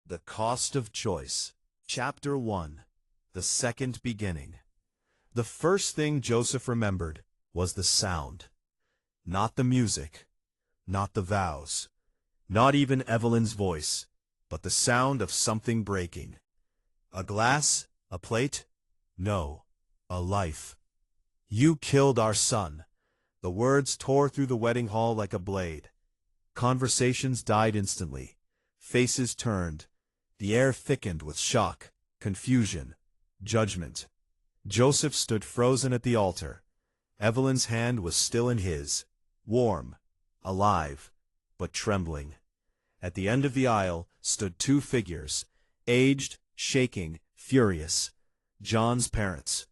The Cost of Choice. Chapter 1. The Second Beginning. The first thing Joseph remembered was the sound. Not the music, not the vows, not even Evelyn's voice, but the sound of something breaking. A glass? A plate? No, a life. "You killed our son." The words tore through the wedding hall like a blade. Conversations died instantly. Faces turned. The air thickened with shock, confusion, judgment. Joseph stood frozen at the altar. Evelyn's hand was still in his, warm, alive, but trembling. At the end of the aisle stood two figures, aged, shaking, furious. John's parents.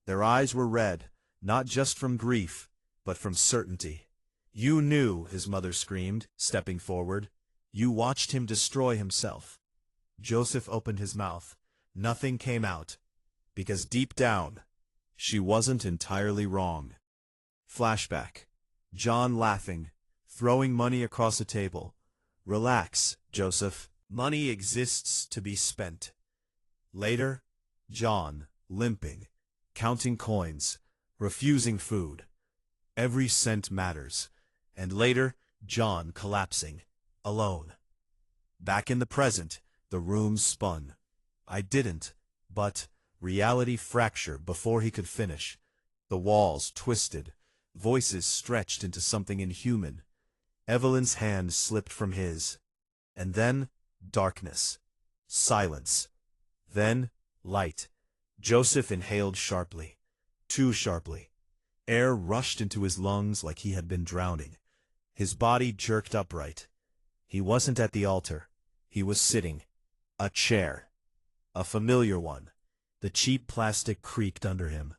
Their eyes were red, not just from grief, but from certainty. "You knew," his mother screamed, stepping forward. "You watched him destroy himself." Joseph opened his mouth. Nothing came out, because deep down, she wasn't entirely wrong. Flashback. John laughing, throwing money across the table. "Relax, Joseph. Money exists to be spent." Later, John, limping, counting coins, refusing food. Every cent matters. And later, John collapsing, alone. Back in the present, the room spun. "I didn't," but reality fractured before he could finish. The walls twisted, voices stretched into something inhuman. Evelyn's hand slipped from his. And then, darkness. Silence. Then, light. Joseph inhaled sharply. Too sharply. Air rushed into his lungs like he had been drowning. His body jerked upright. He wasn't at the altar. He was sitting. A chair. A familiar one. The cheap plastic creaked under him.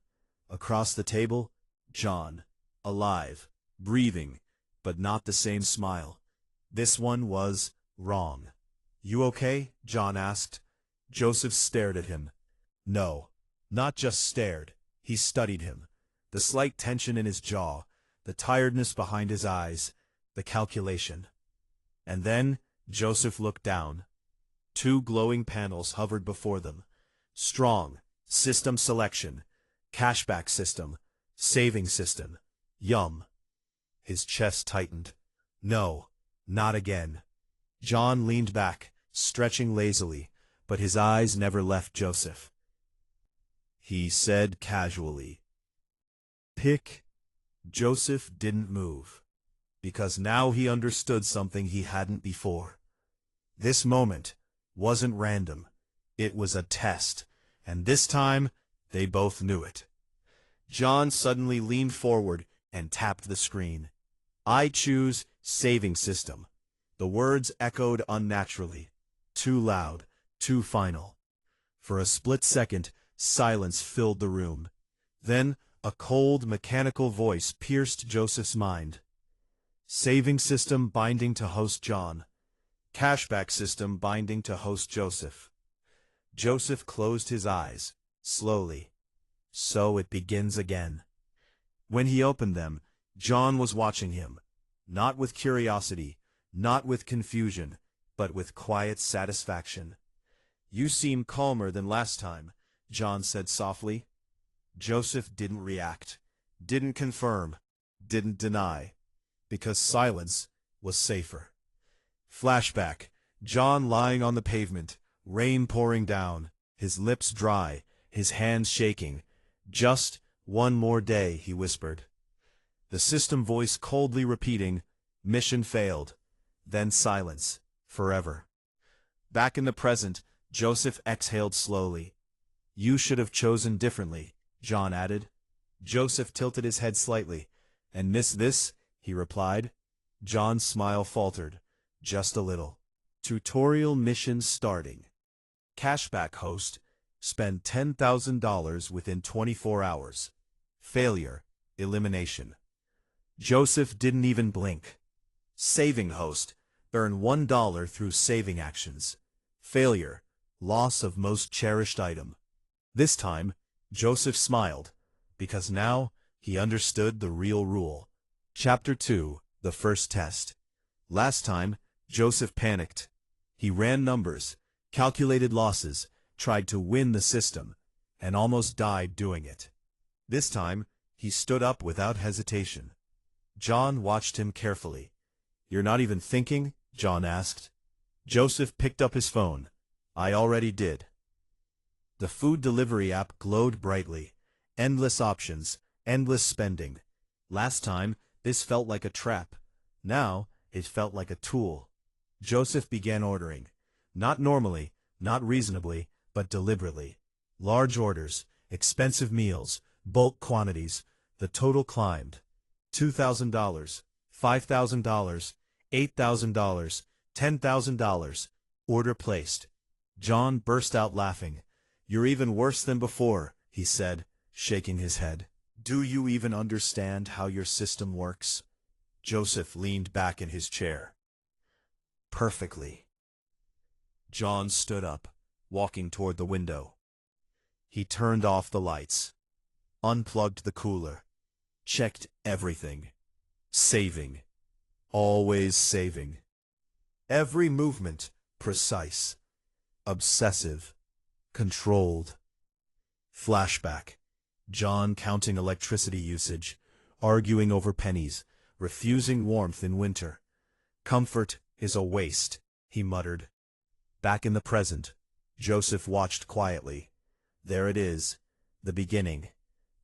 Across the table, John. Alive. Breathing. But not the same smile. This one was wrong. "You okay?" John asked. Joseph stared at him. No. Not just stared. He studied him. The slight tension in his jaw, the tiredness behind his eyes, the calculation. And then Joseph looked down. Two glowing panels hovered before them. Strong, system selection, cashback system, saving system, yum. His chest tightened. No, not again. John leaned back, stretching lazily, but his eyes never left Joseph. He said casually, "Pick." Joseph didn't move, because now he understood something he hadn't before. This moment wasn't random. It was a test, and this time they both knew it. John suddenly leaned forward and tapped the screen. "I choose saving system." The words echoed unnaturally, too loud, too final. For a split second, silence filled the room. Then a cold, mechanical voice pierced Joseph's mind. "Saving system binding to host John. Cashback system binding to host Joseph." Joseph closed his eyes, slowly. So it begins again. When he opened them, John was watching him, not with curiosity, not with confusion, but with quiet satisfaction. "You seem calmer than last time," John said softly. Joseph didn't react, didn't confirm, didn't deny, because silence was safer. Flashback. John lying on the pavement, rain pouring down, his lips dry, his hands shaking. "Just one more day," he whispered. The system voice coldly repeating, "Mission failed." Then silence, forever. Back in the present, Joseph exhaled slowly. "You should have chosen differently," John added. Joseph tilted his head slightly. "And miss this?" he replied. John's smile faltered, just a little. Tutorial mission starting. Cashback host. Spend $10,000 within 24 hours. Failure. Elimination. Joseph didn't even blink. Saving host. Earn $1 through saving actions. Failure. Loss of most cherished item. This time, Joseph smiled, because now he understood the real rule. Chapter 2. The First Test. Last time, Joseph panicked. He ran numbers, calculated losses, tried to win the system, and almost died doing it. This time, he stood up without hesitation. John watched him carefully. "You're not even thinking?" John asked. Joseph picked up his phone. "I already did." The food delivery app glowed brightly. Endless options, endless spending. Last time, this felt like a trap. Now, it felt like a tool. Joseph began ordering. Not normally, not reasonably, but deliberately. Large orders, expensive meals, bulk quantities. The total climbed. $2,000, $5,000, $8,000, $10,000. Order placed. John burst out laughing. "You're even worse than before," he said, shaking his head. "Do you even understand how your system works?" Joseph leaned back in his chair. "Perfectly." John stood up, walking toward the window. He turned off the lights, unplugged the cooler, checked everything. Saving. Always saving. Every movement precise, obsessive, controlled. Flashback. John counting electricity usage, arguing over pennies, refusing warmth in winter. "Comfort is a waste," he muttered. Back in the present, Joseph watched quietly. There it is, the beginning.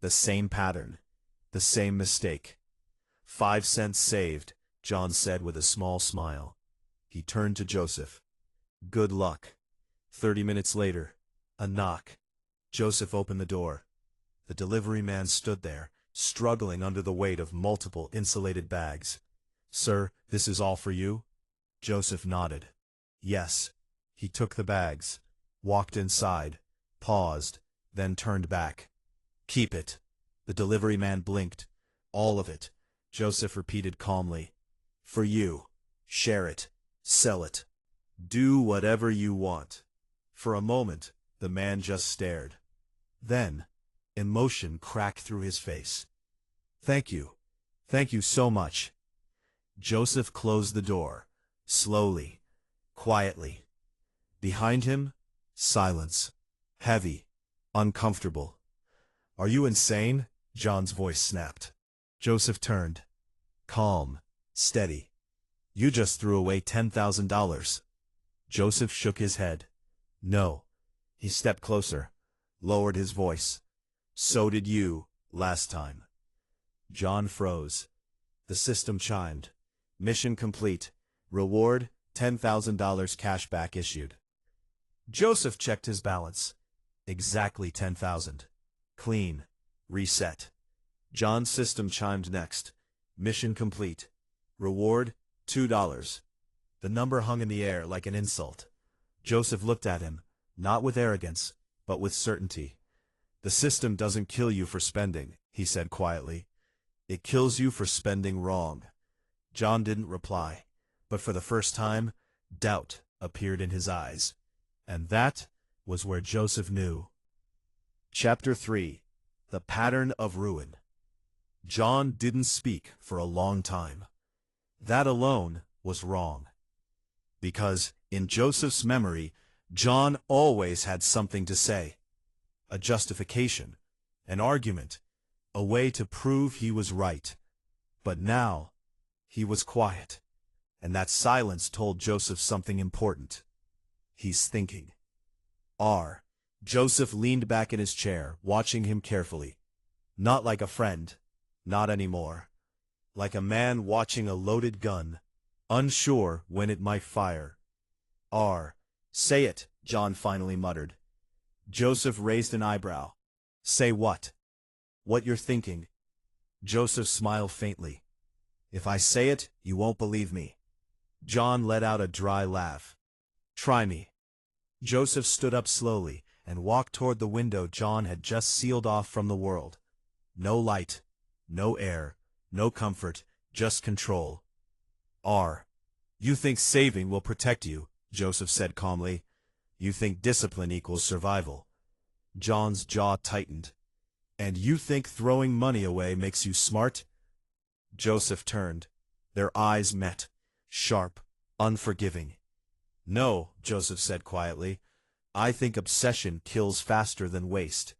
The same pattern, the same mistake. 5 cents saved, John said with a small smile. He turned to Joseph. "Good luck." 30 minutes later, a knock. Joseph opened the door. The delivery man stood there, struggling under the weight of multiple insulated bags. "Sir, this is all for you?" Joseph nodded. "Yes." He took the bags, walked inside, paused, then turned back. "Keep it." The delivery man blinked. "All of it," Joseph repeated calmly. "For you. Share it. Sell it. Do whatever you want." For a moment, the man just stared. Then, emotion cracked through his face. "Thank you. Thank you so much." Joseph closed the door, slowly, quietly. Behind him, silence. Heavy, uncomfortable. "Are you insane?" John's voice snapped. Joseph turned. Calm, steady. "You just threw away $10,000. Joseph shook his head. "No." He stepped closer, lowered his voice. "So did you, last time." John froze. The system chimed. "Mission complete. Reward, $10,000 cash back issued." Joseph checked his balance. Exactly 10,000. Clean. Reset. John's system chimed next. "Mission complete. Reward, $2. The number hung in the air like an insult. Joseph looked at him, not with arrogance, but with certainty. "The system doesn't kill you for spending," he said quietly. "It kills you for spending wrong." John didn't reply, but for the first time, doubt appeared in his eyes. And that was where Joseph knew. Chapter 3. The Pattern of Ruin. John didn't speak for a long time. That alone was wrong. Because, in Joseph's memory, John always had something to say. A justification, an argument, a way to prove he was right. But now, he was quiet, and that silence told Joseph something important. He's thinking. Joseph leaned back in his chair, watching him carefully. Not like a friend, not anymore. Like a man watching a loaded gun, unsure when it might fire. Say it, John finally muttered. Joseph raised an eyebrow. "Say what?" "What you're thinking." Joseph smiled faintly. "If I say it, you won't believe me." John let out a dry laugh. "Try me." Joseph stood up slowly and walked toward the window John had just sealed off from the world. No light, no air, no comfort, just control. You think saving will protect you," Joseph said calmly. "You think discipline equals survival." John's jaw tightened. "And you think throwing money away makes you smart?" Joseph turned. Their eyes met, sharp, unforgiving. No, Joseph said quietly. I think obsession kills faster than waste.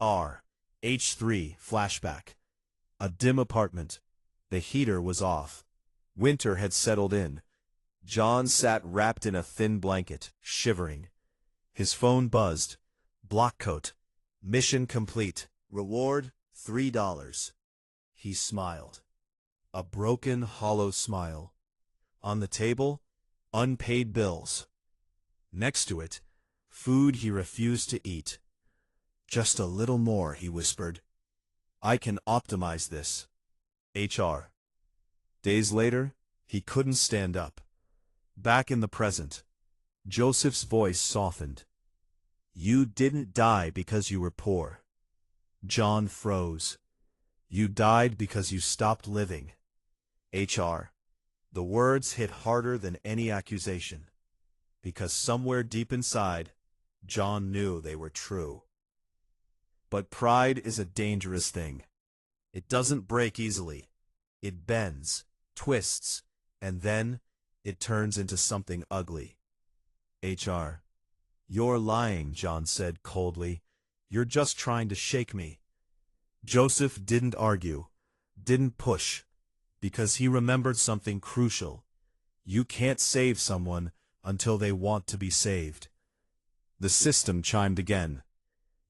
H3 flashback. A dim apartment. The heater was off. Winter had settled in. John sat wrapped in a thin blanket, shivering. His phone buzzed. Block coat. Mission complete. Reward, $3. He smiled. A broken, hollow smile. On the table, unpaid bills. Next to it, food he refused to eat. Just a little more, he whispered. I can optimize this. HR. Days later, he couldn't stand up. Back in the present, Joseph's voice softened. You didn't die because you were poor. John froze. You died because you stopped living. HR. The words hit harder than any accusation. Because somewhere deep inside, John knew they were true. But pride is a dangerous thing. It doesn't break easily. It bends, twists, and then it turns into something ugly. HR. You're lying, John said coldly. You're just trying to shake me. Joseph didn't argue, didn't push, because he remembered something crucial. You can't save someone until they want to be saved. The system chimed again.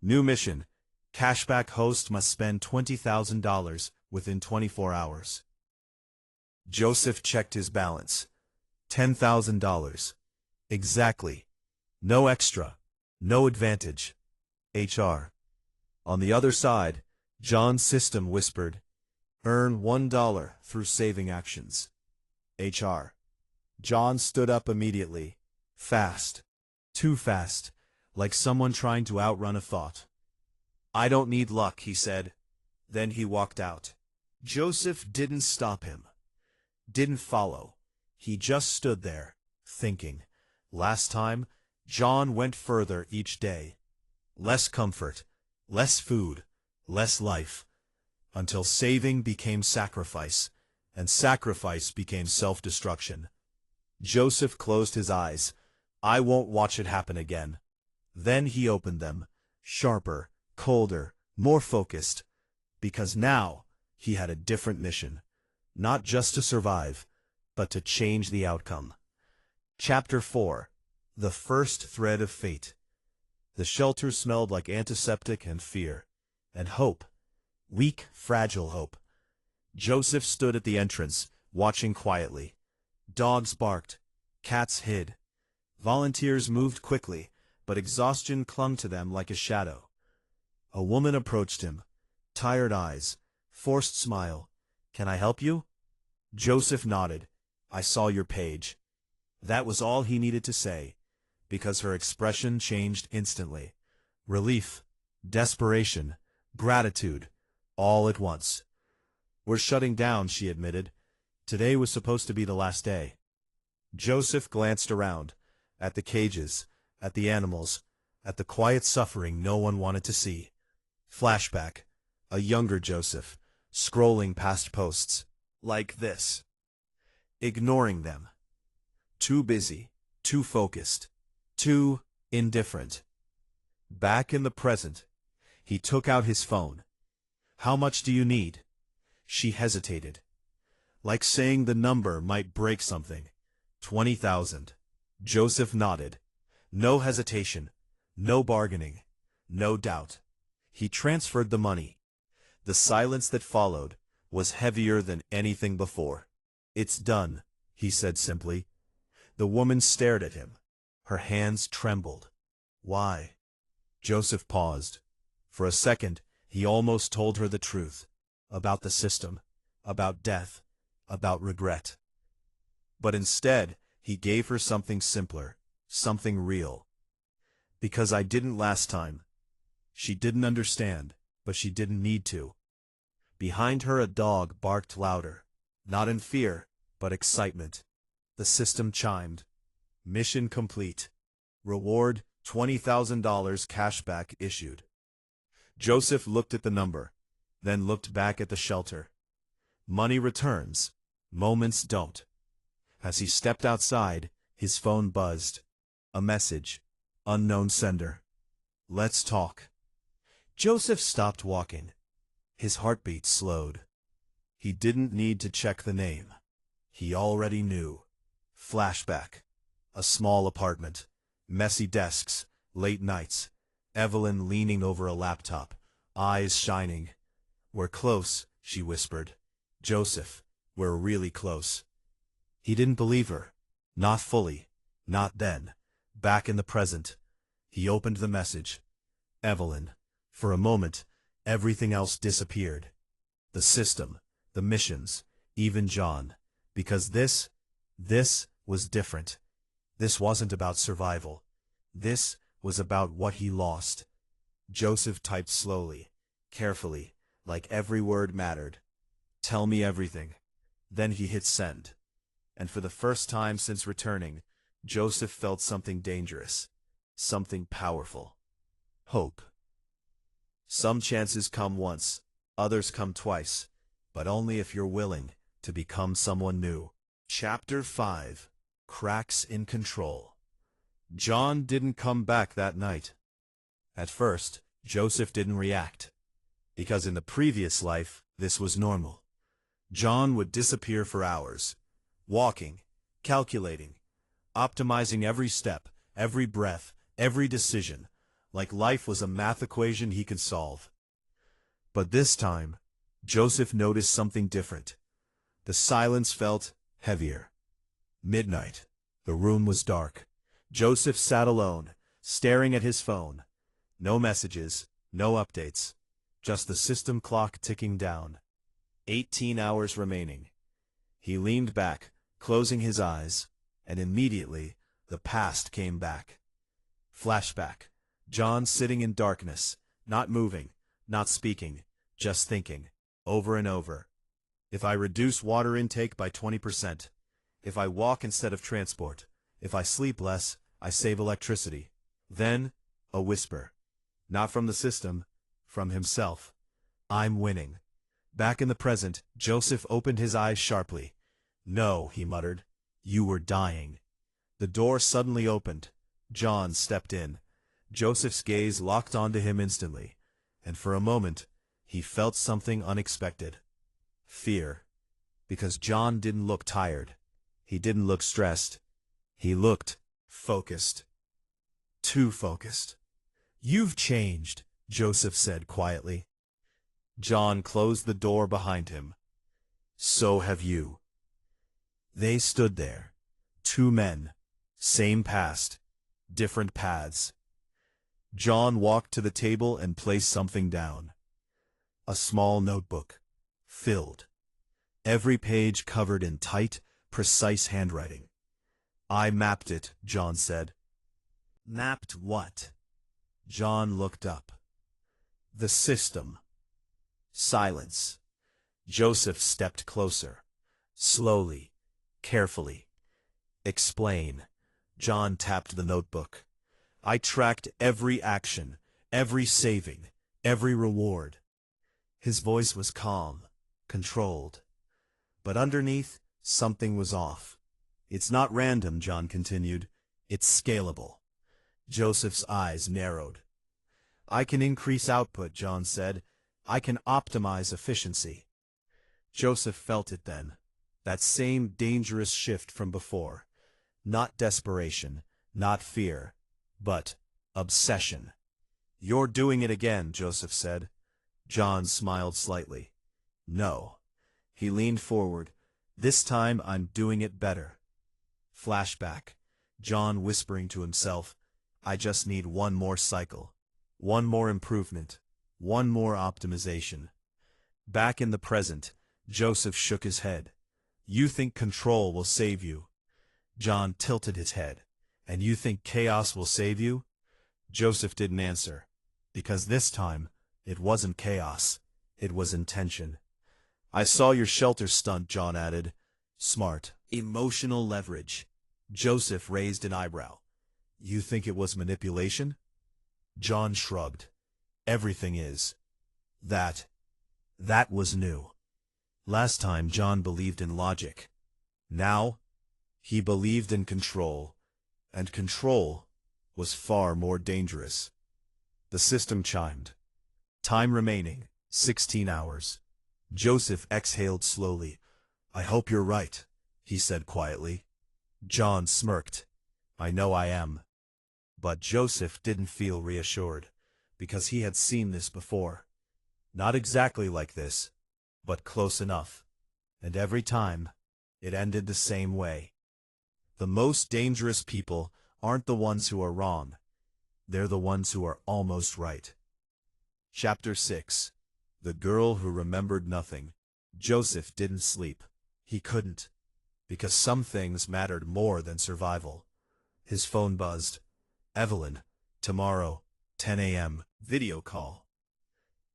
New mission. Cashback host must spend $20,000 within 24 hours. Joseph checked his balance. $10,000. Exactly. No extra. No advantage. HR. On the other side, John's system whispered, earn $1 through saving actions. HR. John stood up immediately. Fast. Too fast. Like someone trying to outrun a thought. I don't need luck, he said. Then he walked out. Joseph didn't stop him. Didn't follow. He just stood there, thinking. Last time, John went further each day. Less comfort, less food, less life. Until saving became sacrifice, and sacrifice became self-destruction. Joseph closed his eyes. I won't watch it happen again. Then he opened them, sharper, colder, more focused, because now he had a different mission, not just to survive, but to change the outcome. Chapter 4. The First Thread of Fate. The shelter smelled like antiseptic and fear, and hope, weak, fragile hope. Joseph stood at the entrance, watching quietly. Dogs barked, cats hid. Volunteers moved quickly, but exhaustion clung to them like a shadow. A woman approached him, tired eyes, forced smile. Can I help you? Joseph nodded. I saw your page. That was all he needed to say, because her expression changed instantly. Relief, desperation, gratitude, all at once. We're shutting down, she admitted. Today was supposed to be the last day. Joseph glanced around, at the cages, at the animals, at the quiet suffering no one wanted to see. Flashback. A younger Joseph, scrolling past posts. Like this. Ignoring them. Too busy, too focused, too indifferent. Back in the present, he took out his phone. How much do you need? She hesitated. Like saying the number might break something. 20,000. Joseph nodded. No hesitation, no bargaining, no doubt. He transferred the money. The silence that followed was heavier than anything before. It's done, he said simply. The woman stared at him. Her hands trembled. Why? Joseph paused. For a second, he almost told her the truth. About the system, about death, about regret. But instead, he gave her something simpler, something real. Because I didn't last time. She didn't understand, but she didn't need to. Behind her a dog barked louder, not in fear, but excitement. The system chimed. Mission complete. Reward, $20,000 cashback issued. Joseph looked at the number, then looked back at the shelter. Money returns, moments don't. As he stepped outside, His phone buzzed. A message. Unknown sender. Let's talk. Joseph stopped walking. His heartbeat slowed. He didn't need to check the name. He already knew. Flashback. A small apartment. Messy desks. Late nights. Evelyn leaning over a laptop. Eyes shining. "We're close," she whispered. "Joseph, we're really close." He didn't believe her. Not fully. Not then. Back in the present. He opened the message. Evelyn. For a moment, everything else disappeared. The system, the missions, even John. Because this was different. This wasn't about survival. This was about what he lost. Joseph typed slowly, carefully, like every word mattered. "Tell me everything." Then he hit send. And for the first time since returning, Joseph felt something dangerous. Something powerful. Hope. Some chances come once, others come twice, but only if you're willing to become someone new. Chapter 5. Cracks in Control. John didn't come back that night. At first, Joseph didn't react. Because in the previous life, this was normal. John would disappear for hours. Walking, calculating, optimizing every step, every breath, every decision, like life was a math equation he could solve. But this time, Joseph noticed something different. The silence felt heavier. Midnight. The room was dark. Joseph sat alone, staring at his phone. No messages, no updates. Just the system clock ticking down. 18 hours remaining. He leaned back, closing his eyes, and immediately the past came back. Flashback. John sitting in darkness, not moving, not speaking, just thinking, over and over. If I reduce water intake by 20%, if I walk instead of transport, if I sleep less, I save electricity. Then, a whisper. Not from the system, from himself. I'm winning. Back in the present, Joseph opened his eyes sharply. "No," he muttered. "You were dying." The door suddenly opened. John stepped in. Joseph's gaze locked onto him instantly, and for a moment, he felt something unexpected. Fear. Because John didn't look tired. He didn't look stressed. He looked focused. Too focused. "You've changed," Joseph said quietly. John closed the door behind him. "So have you." They stood there. Two men. Same past. Different paths. John walked to the table and placed something down. A small notebook. Filled. Every page covered in tight, precise handwriting. "I mapped it," John said. "Mapped what?" John looked up. "The system." Silence. Joseph stepped closer. Slowly, carefully. "Explain." John tapped the notebook. "I tracked every action, every saving, every reward." His voice was calm, controlled. But underneath, something was off. "It's not random," John continued. "It's scalable." Joseph's eyes narrowed. "I can increase output," John said. "I can optimize efficiency." Joseph felt it then. That same dangerous shift from before. Not desperation, not fear, but obsession. "You're doing it again," Joseph said. John smiled slightly. "No." He leaned forward. "This time I'm doing it better." Flashback. John whispering to himself, "I just need one more cycle. One more improvement. One more optimization." Back in the present, Joseph shook his head. "You think control will save you?" John tilted his head. "And you think chaos will save you?" Joseph didn't answer. Because this time, it wasn't chaos. It was intention. "I saw your shelter stunt," John added. "Smart. Emotional leverage." Joseph raised an eyebrow. "You think it was manipulation?" John shrugged. "Everything is." That was new. Last time John believed in logic. Now, He believed in control, and control was far more dangerous. The system chimed. Time remaining, 16 hours. Joseph exhaled slowly. I hope you're right, he said quietly. John smirked. I know I am. But Joseph didn't feel reassured, because he had seen this before. Not exactly like this, but close enough. And every time, it ended the same way. The most dangerous people aren't the ones who are wrong. They're the ones who are almost right. Chapter 6. The Girl Who Remembered Nothing. Joseph didn't sleep. He couldn't, because some things mattered more than survival. His phone buzzed. Evelyn, tomorrow, 10 a.m., video call.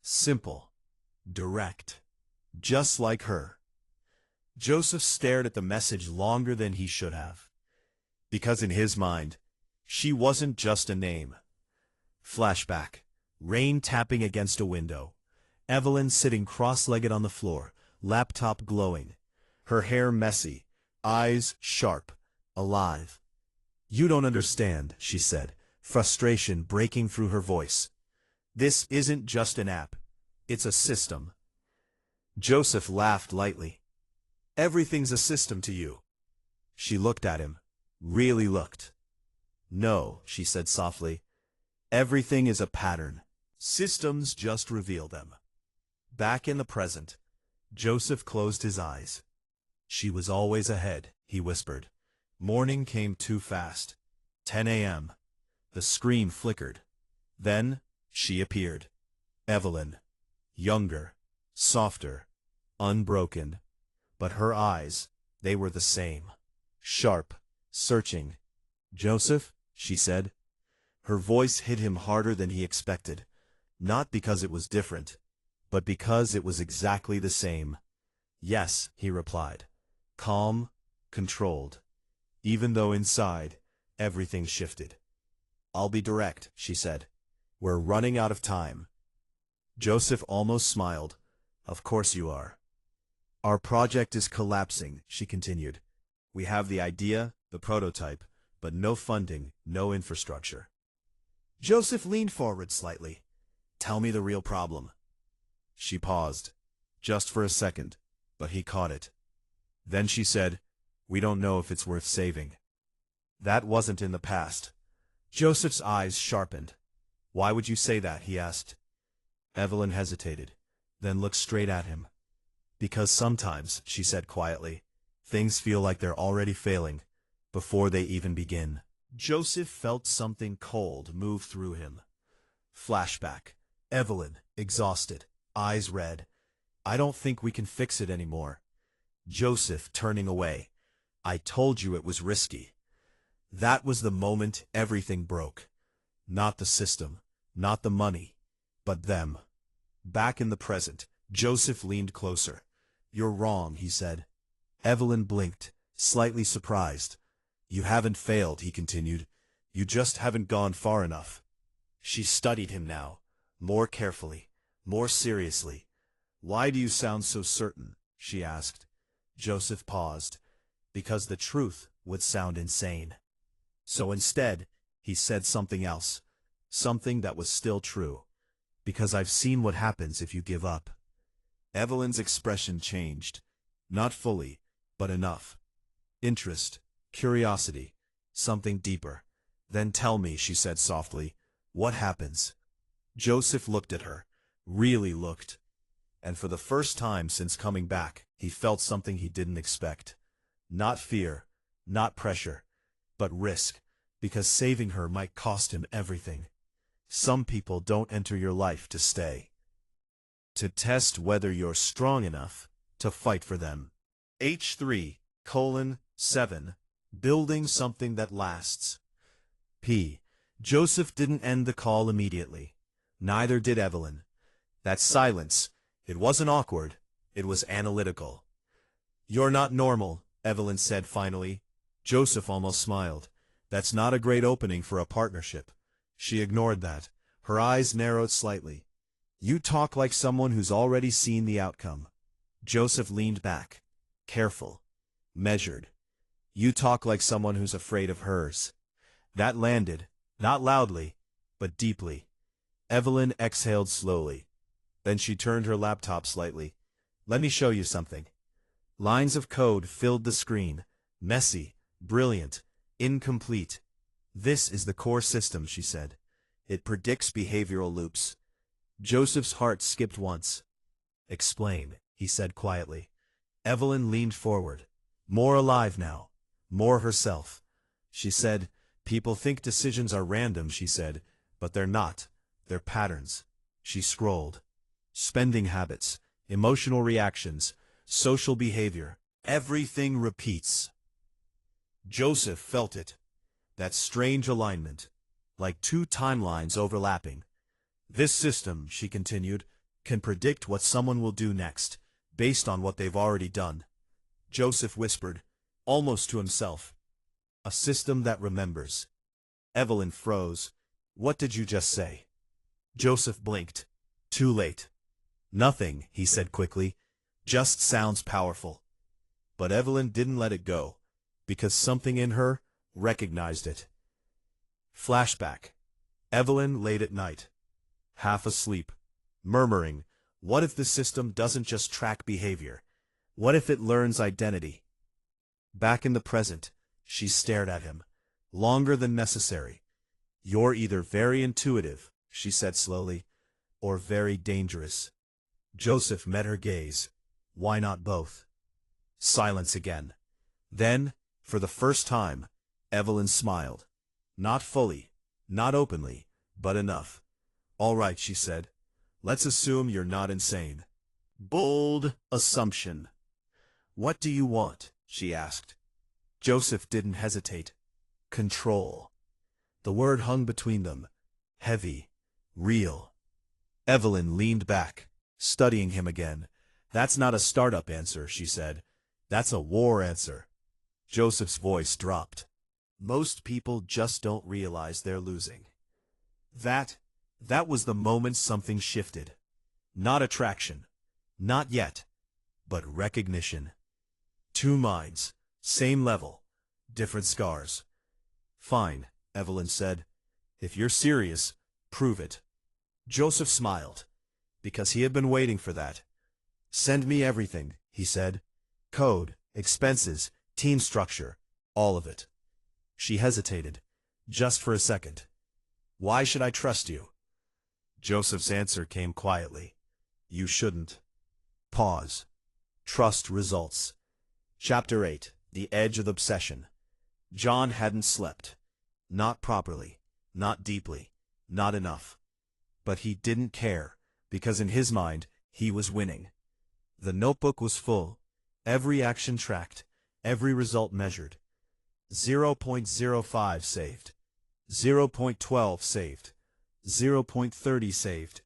Simple. Direct. Just like her. Joseph stared at the message longer than he should have. Because in his mind, she wasn't just a name. Flashback. Rain tapping against a window. Evelyn sitting cross-legged on the floor, laptop glowing. Her hair messy, eyes sharp, alive. You don't understand, she said, frustration breaking through her voice. This isn't just an app. It's a system. Joseph laughed lightly. Everything's a system to you. She looked at him. Really looked. No, she said softly. Everything is a pattern. Systems just reveal them. Back in the present, Joseph closed his eyes. She was always ahead, he whispered. Morning came too fast. 10 a.m. The screen flickered. Then, she appeared. Evelyn. Younger, softer, unbroken. But her eyes, they were the same. Sharp, searching. Joseph, she said. Her voice hit him harder than he expected. Not because it was different, but because it was exactly the same. Yes, he replied. Calm, controlled. Even though inside, everything shifted. I'll be direct, she said. We're running out of time. Joseph almost smiled. Of course you are. Our project is collapsing, she continued. We have the idea, the prototype, but no funding, no infrastructure. Joseph leaned forward slightly. Tell me the real problem. She paused, just for a second, but he caught it. Then she said, we don't know if it's worth saving. That wasn't in the past. Joseph's eyes sharpened. Why would you say that, he asked. Evelyn hesitated, then looked straight at him. Because sometimes, she said quietly, things feel like they're already failing, before they even begin. Joseph felt something cold move through him. Flashback. Evelyn, exhausted, eyes red. I don't think we can fix it anymore. Joseph turning away. I told you it was risky. That was the moment everything broke. Not the system, not the money, but them. Back in the present, Joseph leaned closer. You're wrong, he said. Evelyn blinked, slightly surprised. You haven't failed, he continued. You just haven't gone far enough. She studied him now, more carefully, more seriously. Why do you sound so certain? She asked. Joseph paused. Because the truth would sound insane. So instead, he said something else. Something that was still true. Because I've seen what happens if you give up. Evelyn's expression changed. Not fully, but enough. Interest, curiosity, something deeper. Then tell me, she said softly, what happens? Joseph looked at her, really looked. And for the first time since coming back, he felt something he didn't expect. Not fear, not pressure, but risk, because saving her might cost him everything. Some people don't enter your life to stay. To test whether you're strong enough to fight for them. H3:7 Building something that lasts. P. Joseph didn't end the call immediately. Neither did Evelyn. That silence, it wasn't awkward, it was analytical. You're not normal, Evelyn said finally. Joseph almost smiled. That's not a great opening for a partnership. She ignored that. Her eyes narrowed slightly. You talk like someone who's already seen the outcome. Joseph leaned back. Careful. Measured. You talk like someone who's afraid of hers. That landed, not loudly, but deeply. Evelyn exhaled slowly. Then she turned her laptop slightly. Let me show you something. Lines of code filled the screen. Messy, brilliant, incomplete. This is the core system, she said. It predicts behavioral loops. Joseph's heart skipped once. Explain, he said quietly. Evelyn leaned forward. More alive now. More herself. She said, people think decisions are random, she said, but they're not. They're patterns. She scrolled. Spending habits, emotional reactions, social behavior. Everything repeats. Joseph felt it. That strange alignment. Like two timelines overlapping. This system, she continued, can predict what someone will do next, based on what they've already done. Joseph whispered, almost to himself. A system that remembers. Evelyn froze. What did you just say? Joseph blinked. Too late. Nothing, he said quickly. Just sounds powerful. But Evelyn didn't let it go, because something in her recognized it. Flashback. Evelyn late at night. Half asleep. Murmuring, what if the system doesn't just track behavior? What if it learns identity? Back in the present, she stared at him. Longer than necessary. You're either very intuitive, she said slowly, or very dangerous. Joseph met her gaze. Why not both? Silence again. Then, for the first time, Evelyn smiled. Not fully, not openly, but enough. All right, she said. Let's assume you're not insane. Bold assumption. What do you want? She asked. Joseph didn't hesitate. Control. The word hung between them. Heavy. Real. Evelyn leaned back, studying him again. That's not a startup answer, she said. That's a war answer. Joseph's voice dropped. Most people just don't realize they're losing. That was the moment something shifted. Not attraction. Not yet. But recognition. Two minds. Same level. Different scars. Fine, Evelyn said. If you're serious, prove it. Joseph smiled, because he had been waiting for that. Send me everything, he said. Code, expenses, team structure, all of it. She hesitated, just for a second. Why should I trust you? Joseph's answer came quietly. You shouldn't. Pause. Trust results. Chapter 8. The Edge of Obsession. John hadn't slept. Not properly. Not deeply. Not enough. But he didn't care, because in his mind, he was winning. The notebook was full. Every action tracked. Every result measured. 0.05 saved. 0.12 saved. 0.30 saved.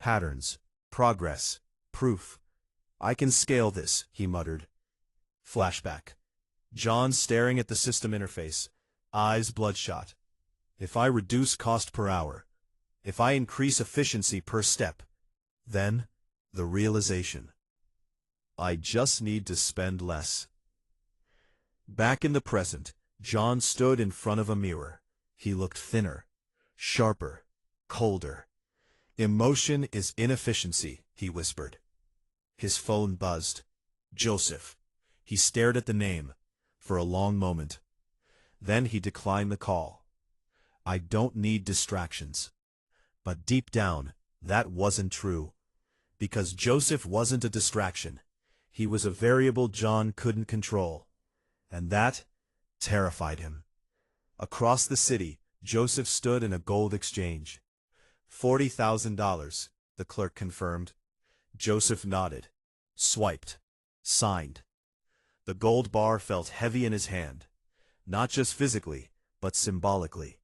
Patterns. Progress. Proof. I can scale this, he muttered. Flashback. John staring at the system interface, eyes bloodshot. If I reduce cost per hour, if I increase efficiency per step, then the realization. I just need to spend less. Back in the present, John stood in front of a mirror. He looked thinner, sharper, colder. Emotion is inefficiency, he whispered. His phone buzzed. Joseph. He stared at the name for a long moment. Then he declined the call. I don't need distractions. But deep down, that wasn't true. Because Joseph wasn't a distraction. He was a variable John couldn't control. And that terrified him. Across the city, Joseph stood in a gold exchange. $40,000, the clerk confirmed. Joseph nodded, swiped, signed. The gold bar felt heavy in his hand, not just physically, but symbolically.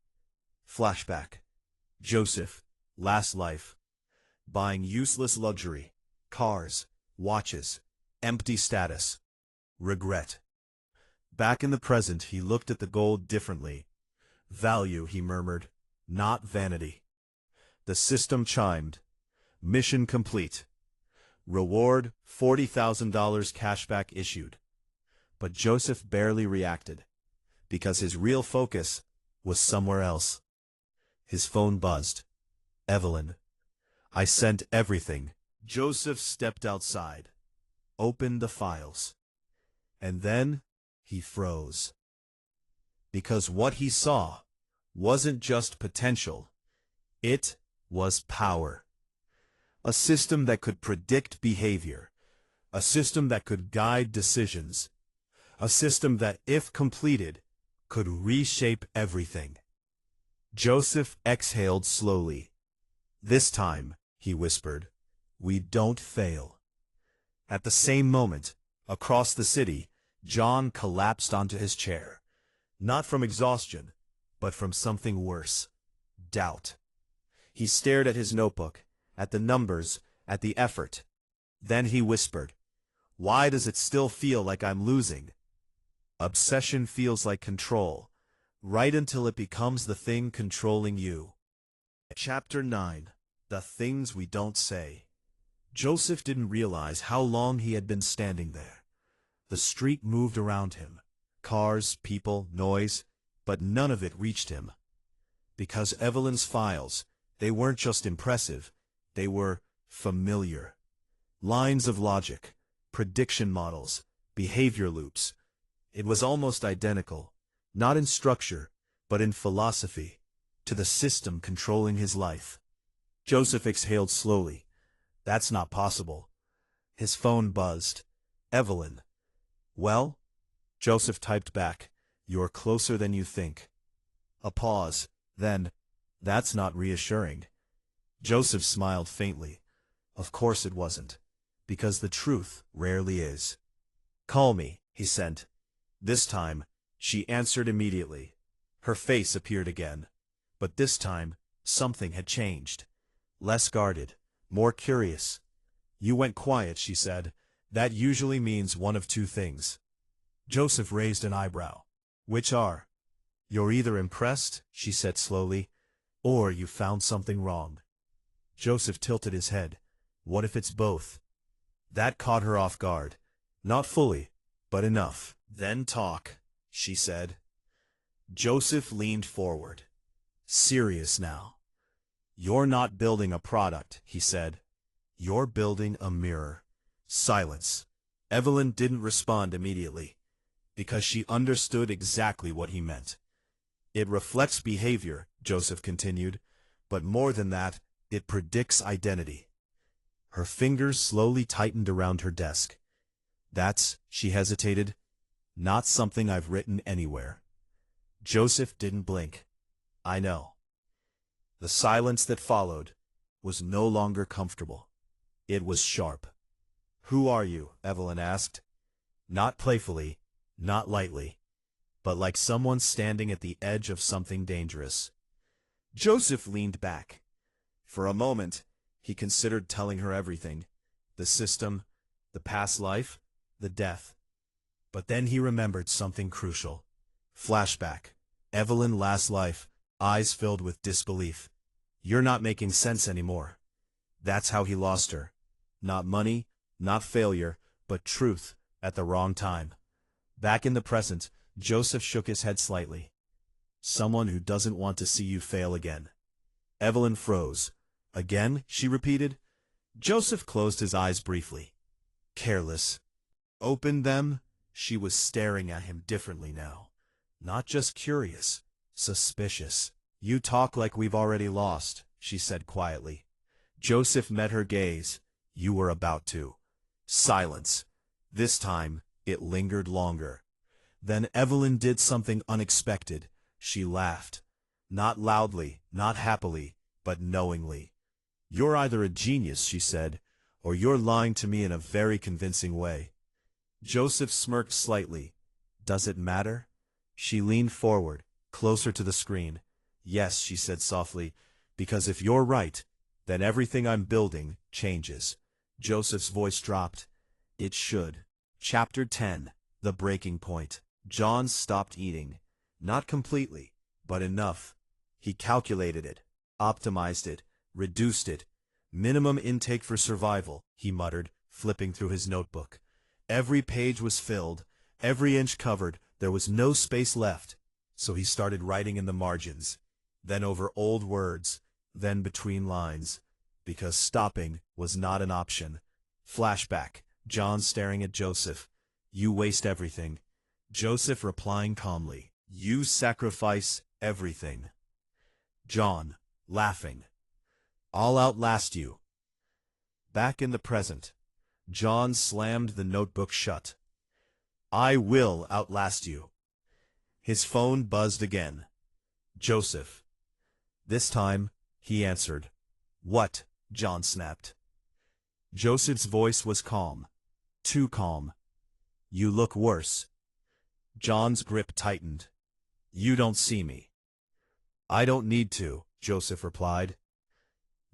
Flashback. Joseph, last life. Buying useless luxury, cars, watches, empty status. Regret. Back in the present, he looked at the gold differently. Value, he murmured, not vanity. The system chimed. Mission complete. Reward, $40,000 cashback issued. But Joseph barely reacted, because his real focus was somewhere else. His phone buzzed. Evelyn. I sent everything. Joseph stepped outside, opened the files. And then he froze. Because what he saw wasn't just potential. It was power. A system that could predict behavior. A system that could guide decisions. A system that, if completed, could reshape everything. Joseph exhaled slowly. This time, he whispered, we don't fail. At the same moment, across the city, John collapsed onto his chair. Not from exhaustion, but from something worse. Doubt. He stared at his notebook, at the numbers, at the effort. Then he whispered, why does it still feel like I'm losing? Obsession feels like control, right until it becomes the thing controlling you. Chapter 9. The Things We Don't Say. Joseph didn't realize how long he had been standing there. The street moved around him. Cars, people, noise, but none of it reached him. Because Evelyn's files, they weren't just impressive, they were familiar. Lines of logic, prediction models, behavior loops. It was almost identical, not in structure, but in philosophy, to the system controlling his life. Joseph exhaled slowly. That's not possible. His phone buzzed. Evelyn. Well? Joseph typed back. You're closer than you think. A pause. Then, that's not reassuring. Joseph smiled faintly. Of course it wasn't. Because the truth rarely is. Call me, he sent. This time, she answered immediately. Her face appeared again. But this time, something had changed. Less guarded, more curious. You went quiet, she said. That usually means one of two things. Joseph raised an eyebrow. Which are? You're either impressed, she said slowly, or you found something wrong. Joseph tilted his head. What if it's both? That caught her off guard. Not fully, but enough. Then talk, she said. Joseph leaned forward. Serious now. You're not building a product, he said. You're building a mirror. Silence. Evelyn didn't respond immediately, because she understood exactly what he meant. It reflects behavior, Joseph continued, but more than that, it predicts identity. Her fingers slowly tightened around her desk. That's, she hesitated, not something I've written anywhere. Joseph didn't blink. I know. The silence that followed was no longer comfortable. It was sharp. Who are you? Evelyn asked. Not playfully, not lightly, but like someone standing at the edge of something dangerous. Joseph leaned back. For a moment, he considered telling her everything. The system, the past life, the death. But then he remembered something crucial. Flashback. Evelyn last life, eyes filled with disbelief. You're not making sense anymore. That's how he lost her. Not money, not failure, but truth, at the wrong time. Back in the present, Joseph shook his head slightly. Someone who doesn't want to see you fail again. Evelyn froze. Again, she repeated. Joseph closed his eyes briefly. Careless. Opened them. She was staring at him differently now. Not just curious, suspicious. You talk like we've already lost, she said quietly. Joseph met her gaze. You were about to. Silence. This time, it lingered longer. Then Evelyn did something unexpected. She laughed. Not loudly, not happily, but knowingly. You're either a genius, she said, or you're lying to me in a very convincing way. Joseph smirked slightly. Does it matter? She leaned forward, closer to the screen. Yes, she said softly, because if you're right, then everything I'm building changes. Joseph's voice dropped. It should. Chapter 10. The Breaking Point. John stopped eating. Not completely, but enough. He calculated it, optimized it, reduced it. Minimum intake for survival, he muttered, flipping through his notebook. Every page was filled, Every inch covered, there was no space left, so he started writing in the margins, then over old words, then between lines, because stopping was not an option. Flashback, John staring at Joseph. You waste everything. Joseph replying calmly. You sacrifice everything. John, laughing. I'll outlast you. Back in the present, John slammed the notebook shut. I will outlast you. His phone buzzed again. Joseph. This time, he answered. What? John snapped. Joseph's voice was calm. Too calm. You look worse. John's grip tightened. You don't see me. I don't need to, Joseph replied.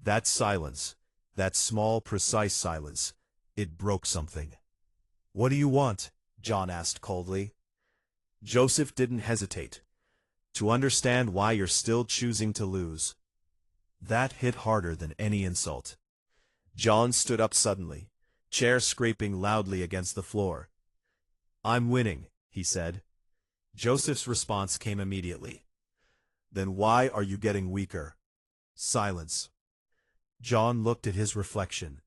That silence, that small, precise silence, it broke something. What do you want? John asked coldly. Joseph didn't hesitate. To understand why you're still choosing to lose. That hit harder than any insult. John stood up suddenly, chair scraping loudly against the floor. I'm winning, he said. Joseph's response came immediately. Then why are you getting weaker? Silence. John looked at his reflection.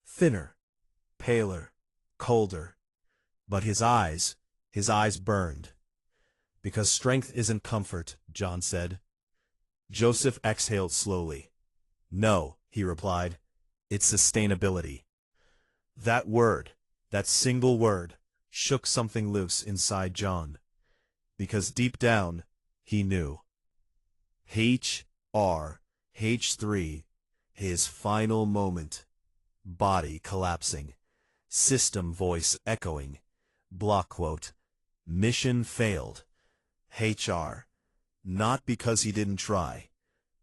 Thinner, paler, colder. But his eyes burned. Because strength isn't comfort, John said. Joseph exhaled slowly. No, he replied. It's sustainability. That word, that single word, shook something loose inside John. Because deep down, he knew. H.R. H3, his final moment. Body collapsing. System voice echoing. Block quote. Mission failed. HR. Not because he didn't try,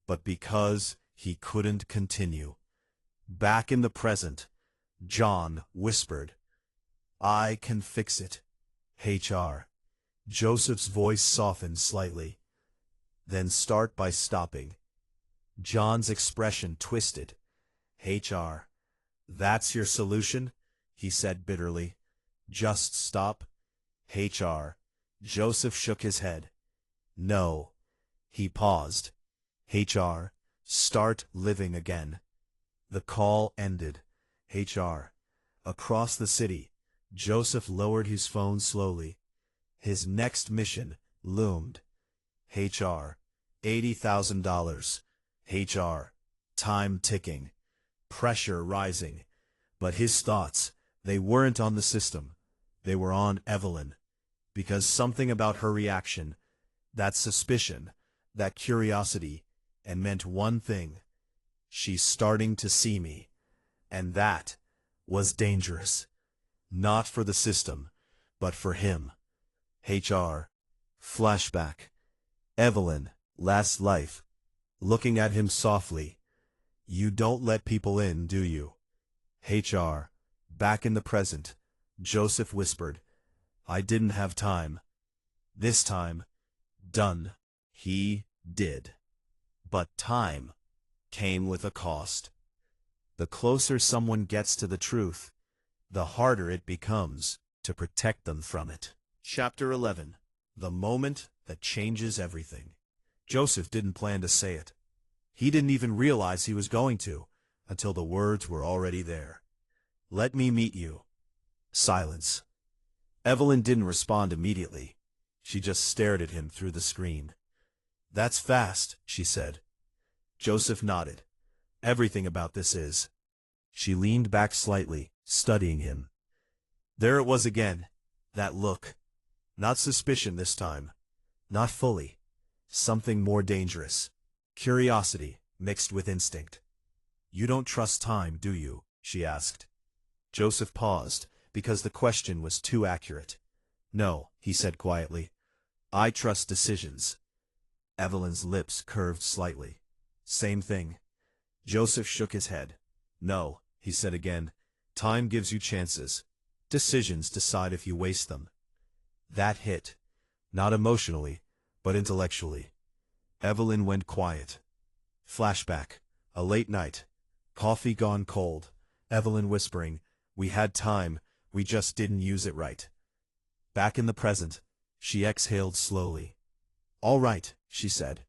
but because he couldn't continue. Back in the present, John whispered, I can fix it. HR. Joseph's voice softened slightly. Then start by stopping. John's expression twisted. HR. That's your solution? He said bitterly. Just stop? HR. Joseph shook his head. No. He paused. HR. Start living again. The call ended. HR. Across the city, Joseph lowered his phone slowly. His next mission loomed. HR. $80,000. HR. Time ticking. Pressure rising. But his thoughts, they weren't on the system. They were on Evelyn. Because something about her reaction, that suspicion, that curiosity, and meant one thing. She's starting to see me. And that was dangerous. Not for the system, but for him. HR. Flashback. Evelyn, last life. Looking at him softly. You don't let people in, do you? HR. Back in the present. Joseph whispered. I didn't have time. This time, done. He did. But time came with a cost. The closer someone gets to the truth, the harder it becomes to protect them from it. Chapter 11. The moment that changes everything. Joseph didn't plan to say it. He didn't even realize he was going to, until the words were already there. Let me meet you. Silence. Evelyn didn't respond immediately. She just stared at him through the screen. That's fast, she said. Joseph nodded. Everything about this is. She leaned back slightly, studying him. There it was again, that look. Not suspicion this time. Not fully. Something more dangerous. Curiosity, mixed with instinct. You don't trust time, do you? She asked. Joseph paused, because the question was too accurate. No, he said quietly. I trust decisions. Evelyn's lips curved slightly. Same thing. Joseph shook his head. No, he said again. Time gives you chances. Decisions decide if you waste them. That hit. Not emotionally, but intellectually. Evelyn went quiet. Flashback. A late night. Coffee gone cold. Evelyn whispering, we had time, we just didn't use it right. Back in the present, she exhaled slowly. "All right," she said.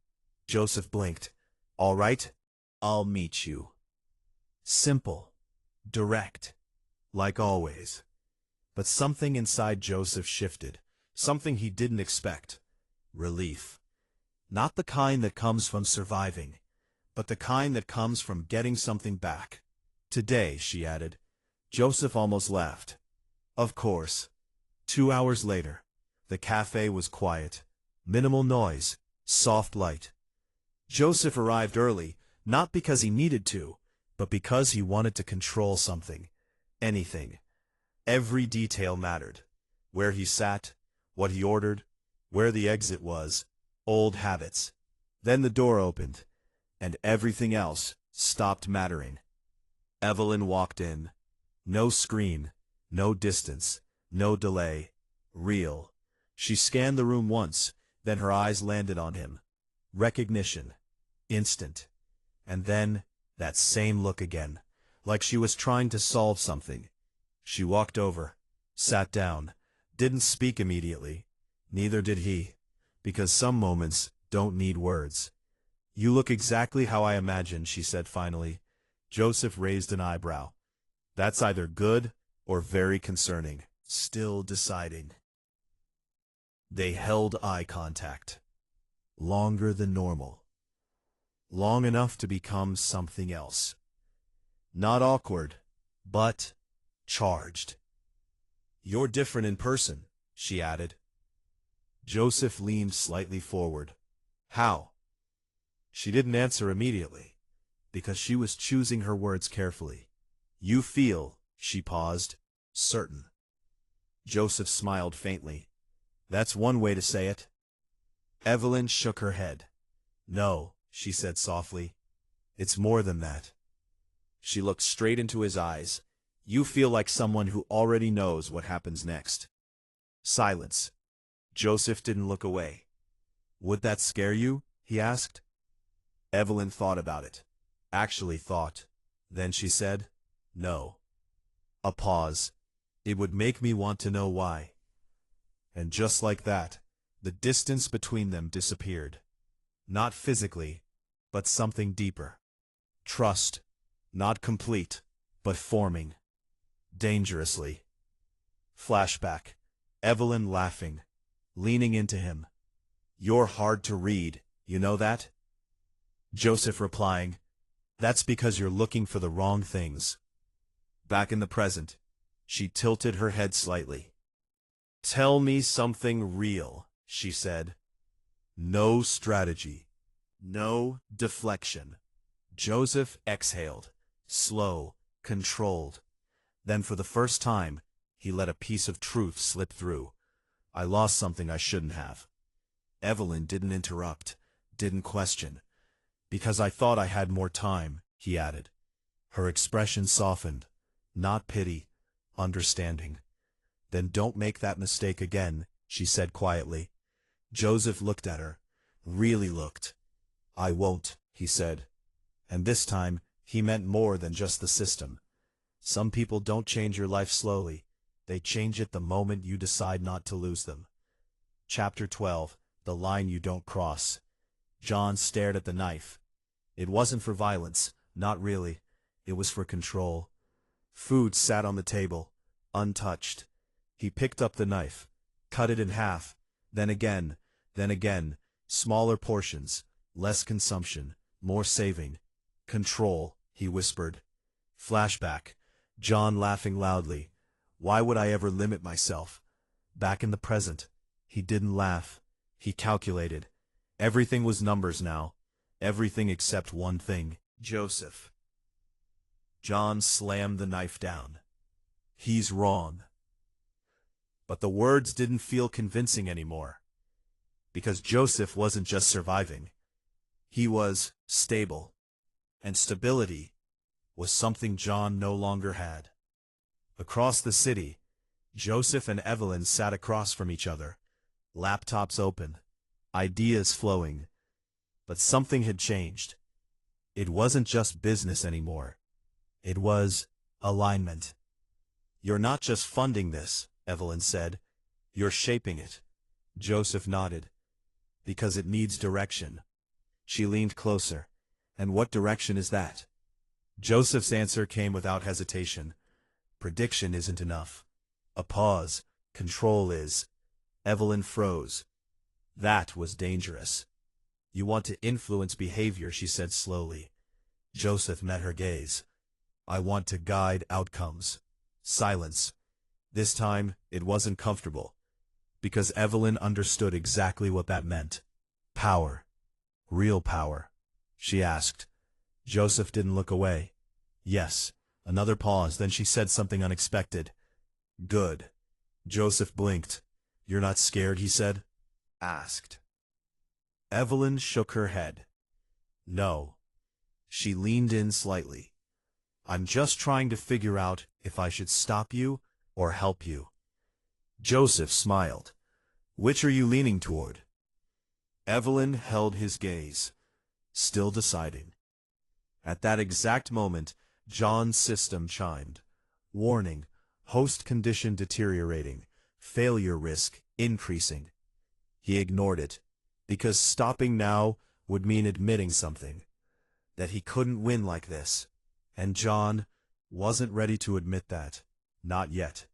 Joseph blinked. "All right? I'll meet you." Simple. Direct. Like always. But something inside Joseph shifted. Something he didn't expect. Relief. Not the kind that comes from surviving, but the kind that comes from getting something back. "Today," she added. Joseph almost laughed. Of course. 2 hours later, the cafe was quiet. Minimal noise, soft light. Joseph arrived early, not because he needed to, but because he wanted to control something. Anything. Every detail mattered. Where he sat, what he ordered, where the exit was, old habits. Then the door opened, and everything else stopped mattering. Evelyn walked in. No screen, no distance, no delay. Real. She scanned the room once, then her eyes landed on him. Recognition. Instant. And then, that same look again, like she was trying to solve something. She walked over, sat down, didn't speak immediately. Neither did he, because some moments don't need words. "You look exactly how I imagined," she said finally. Joseph raised an eyebrow. "That's either good or very concerning." Still deciding. They held eye contact. Longer than normal. Long enough to become something else. Not awkward, but charged. "You're different in person," she added. Joseph leaned slightly forward. "How?" She didn't answer immediately, because she was choosing her words carefully. "You feel," she paused, "certain." Joseph smiled faintly. "That's one way to say it." Evelyn shook her head. "No," she said softly. "It's more than that." She looked straight into his eyes. "You feel like someone who already knows what happens next." Silence. Joseph didn't look away. "Would that scare you?" he asked. Evelyn thought about it. Actually thought. Then she said, "No." A pause. "It would make me want to know why." And just like that, the distance between them disappeared. Not physically, but something deeper. Trust. Not complete, but forming. Dangerously. Flashback. Evelyn laughing. Leaning into him. "You're hard to read, you know that?" Joseph replying, "That's because you're looking for the wrong things." Back in the present, she tilted her head slightly. "Tell me something real," she said. No strategy. No deflection. Joseph exhaled. Slow, controlled. Then for the first time, he let a piece of truth slip through. "I lost something I shouldn't have." Evelyn didn't interrupt, didn't question. "Because I thought I had more time," he added. Her expression softened. Not pity, understanding. "Then don't make that mistake again," she said quietly. Joseph looked at her. Really looked. "I won't," he said. And this time, he meant more than just the system. Some people don't change your life slowly. They change it the moment you decide not to lose them. Chapter 12. The line you don't cross. John stared at the knife. It wasn't for violence, not really. It was for control. Food sat on the table, untouched. He picked up the knife, cut it in half, then again, smaller portions, less consumption, more saving. "Control," he whispered. Flashback. John laughing loudly. "Why would I ever limit myself?" Back in the present. He didn't laugh. He calculated. Everything was numbers now. Everything except one thing. Joseph. John slammed the knife down. "He's wrong." But the words didn't feel convincing anymore. Because Joseph wasn't just surviving. He was stable. And stability was something John no longer had. Across the city, Joseph and Evelyn sat across from each other, laptops open, ideas flowing. But something had changed. It wasn't just business anymore. It was alignment. "You're not just funding this," Evelyn said. You're shaping it. Joseph nodded. Because it needs direction. She leaned closer. And what direction is that? Joseph's answer came without hesitation. Prediction isn't enough. A pause. Control is. Evelyn froze. That was dangerous. You want to influence behavior, she said slowly. Joseph met her gaze. I want to guide outcomes. Silence. This time, it wasn't comfortable. Because Evelyn understood exactly what that meant. Power. Real power. She asked. Joseph didn't look away. Yes. Another pause, then she said something unexpected. Good. Joseph blinked. You're not scared, he said. Asked. Evelyn shook her head. No. She leaned in slightly. I'm just trying to figure out if I should stop you or help you. Joseph smiled. Which are you leaning toward? Evelyn held his gaze, still deciding. At that exact moment, John's system chimed. Warning, host condition deteriorating, failure risk increasing. He ignored it, because stopping now would mean admitting something. That he couldn't win like this. And John wasn't ready to admit that. Not yet.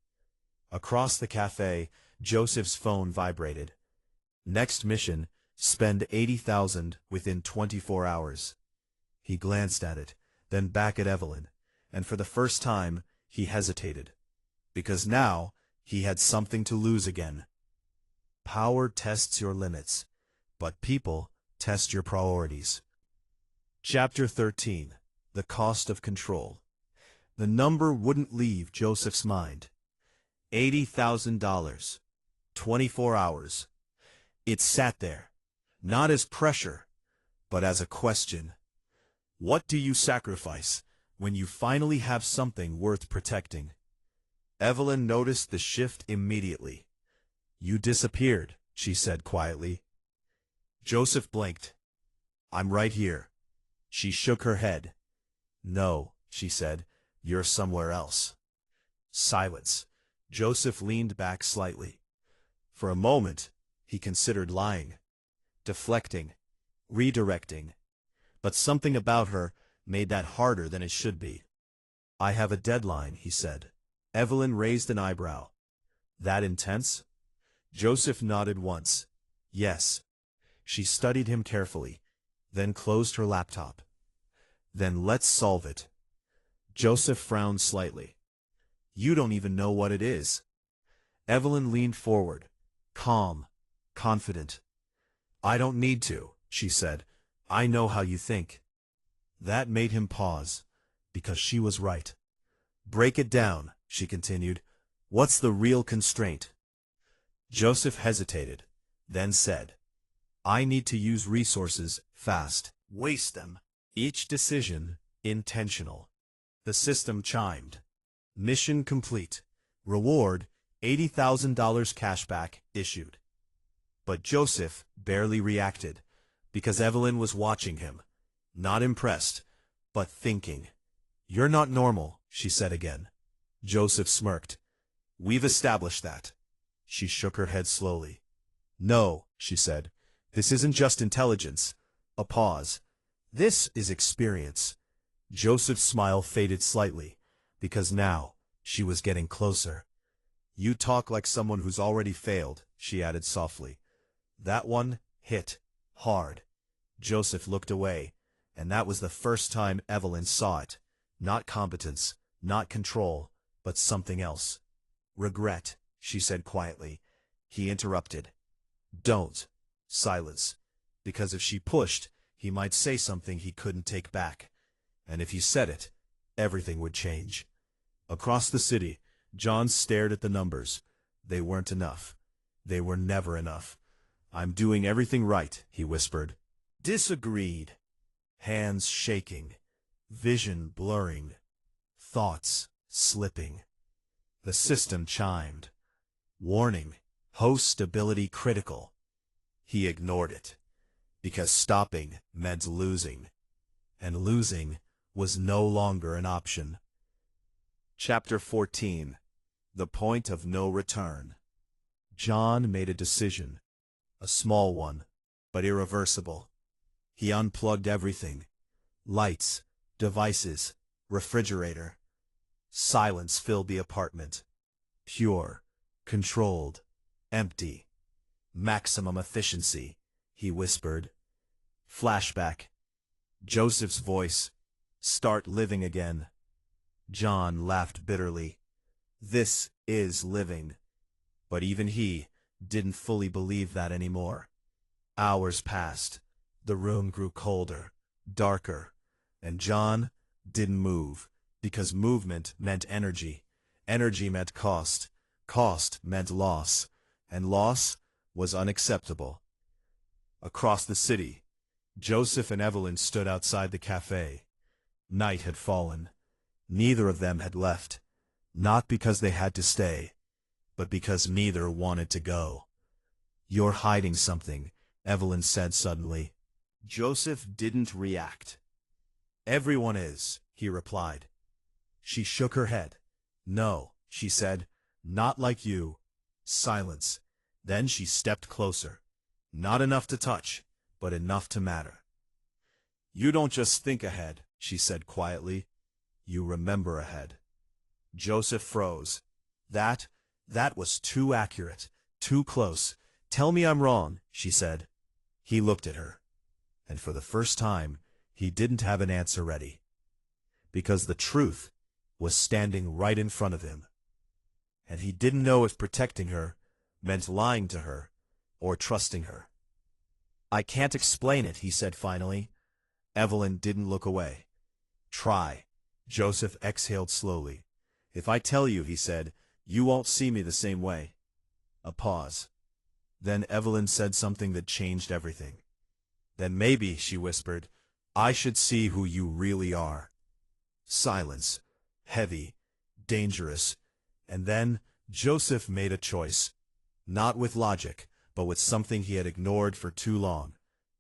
Across the cafe, Joseph's phone vibrated. Next mission, spend 80,000 within 24 hours. He glanced at it, then back at Evelyn, and for the first time, he hesitated. Because now, he had something to lose again. Power tests your limits, but people test your priorities. Chapter 13. The Cost of Control. The number wouldn't leave Joseph's mind. $80,000. 24 hours. It sat there, not as pressure, but as a question. What do you sacrifice when you finally have something worth protecting? Evelyn noticed the shift immediately. You disappeared, she said quietly. Joseph blinked. I'm right here. She shook her head. No, she said, you're somewhere else. Silence. Joseph leaned back slightly. For a moment, he considered lying, deflecting, redirecting. But something about her made that harder than it should be. I have a deadline, he said. Evelyn raised an eyebrow. That intense? Joseph nodded once. Yes. She studied him carefully, then closed her laptop. Then let's solve it. Joseph frowned slightly. You don't even know what it is. Evelyn leaned forward, calm, confident. I don't need to, she said. I know how you think. That made him pause, because she was right. Break it down, she continued. What's the real constraint? Joseph hesitated, then said, I need to use resources fast. Waste them. Each decision intentional. The system chimed. Mission complete. Reward, $80,000 cashback issued. But Joseph barely reacted, because Evelyn was watching him, not impressed, but thinking. You're not normal, she said again. Joseph smirked. We've established that. She shook her head slowly. No, she said. This isn't just intelligence. A pause. This is experience. Joseph's smile faded slightly, because now she was getting closer. You talk like someone who's already failed, she added softly. That one hit hard. Joseph looked away, and that was the first time Evelyn saw it. Not competence, not control, but something else. Regret, she said quietly. He interrupted. Don't. Silence. Because if she pushed, he might say something he couldn't take back. And if he said it, everything would change. Across the city, John stared at the numbers. They weren't enough. They were never enough. I'm doing everything right, he whispered. Disagreed. Hands shaking. Vision blurring. Thoughts slipping. The system chimed. Warning. Host stability critical. He ignored it. Because stopping meant losing. And losing was no longer an option. Chapter 14. The Point of No Return. John made a decision. A small one, but irreversible. He unplugged everything. Lights, devices, refrigerator. Silence filled the apartment. Pure, controlled, empty. Maximum efficiency, he whispered. Flashback. Joseph's voice. Start living again. John laughed bitterly. This is living. But even he didn't fully believe that anymore. Hours passed. The room grew colder, darker, and John didn't move, because movement meant energy. Energy meant cost. Cost meant loss, and loss was unacceptable. Across the city, Joseph and Evelyn stood outside the cafe. Night had fallen. Neither of them had left, not because they had to stay, but because neither wanted to go. "You're hiding something," Evelyn said suddenly. Joseph didn't react. "Everyone is," he replied. She shook her head. "No," she said, "not like you." Silence. Then she stepped closer. Not enough to touch, but enough to matter. "You don't just think ahead," she said quietly. "You remember ahead." Joseph froze. That was too accurate, too close. "Tell me I'm wrong," she said. He looked at her, and for the first time, he didn't have an answer ready. Because the truth was standing right in front of him. And he didn't know if protecting her meant lying to her or trusting her. "I can't explain it," he said finally. Evelyn didn't look away. "Try." Joseph exhaled slowly. "If I tell you," he said, "you won't see me the same way." A pause. Then Evelyn said something that changed everything. "Then maybe," she whispered, "I should see who you really are." Silence. Heavy. Dangerous. And then Joseph made a choice. Not with logic, but with something he had ignored for too long.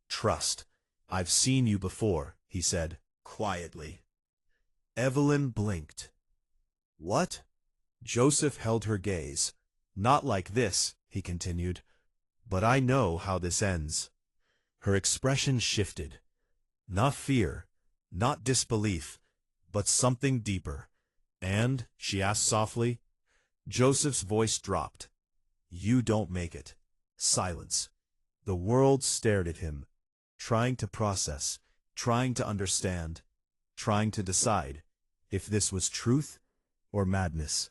"Trust. I've seen you before," he said, quietly. Evelyn blinked. "What?" Joseph held her gaze. "Not like this," he continued. "But I know how this ends." Her expression shifted. Not fear, not disbelief, but something deeper. "And?" she asked softly. Joseph's voice dropped. "You don't make it." Silence. The world stared at him, trying to process, trying to understand, trying to decide if this was truth or madness.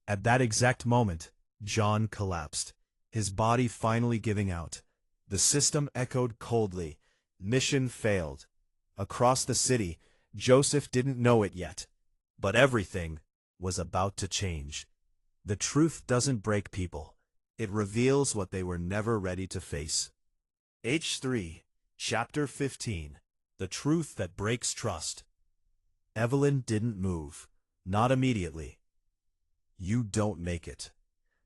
At that exact moment, John collapsed, his body finally giving out. The system echoed coldly. Mission failed. Across the city, Joseph didn't know it yet, but everything was about to change. The truth doesn't break people. It reveals what they were never ready to face. H3, Chapter 15. The Truth That Breaks Trust. Evelyn didn't move. Not immediately. "You don't make it."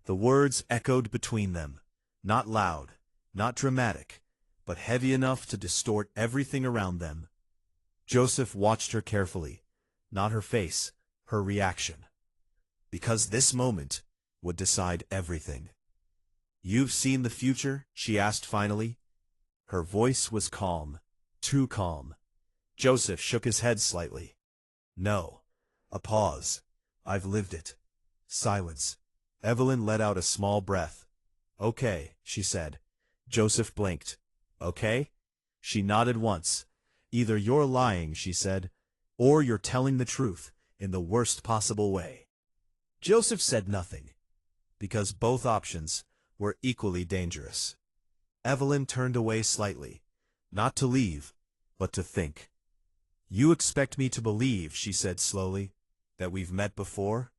The words echoed between them. Not loud, not dramatic, but heavy enough to distort everything around them. Joseph watched her carefully. Not her face, her reaction. Because this moment would decide everything. "You've seen the future?" she asked finally. Her voice was calm, too calm. Joseph shook his head slightly. "No." A pause. "I've lived it." Silence. Evelyn let out a small breath. "Okay," she said. Joseph blinked. "Okay?" She nodded once. "Either you're lying," she said, "or you're telling the truth in the worst possible way." Joseph said nothing, because both options were equally dangerous. Evelyn turned away slightly, not to leave, but to think. "You expect me to believe," she said slowly, "that we've met before?"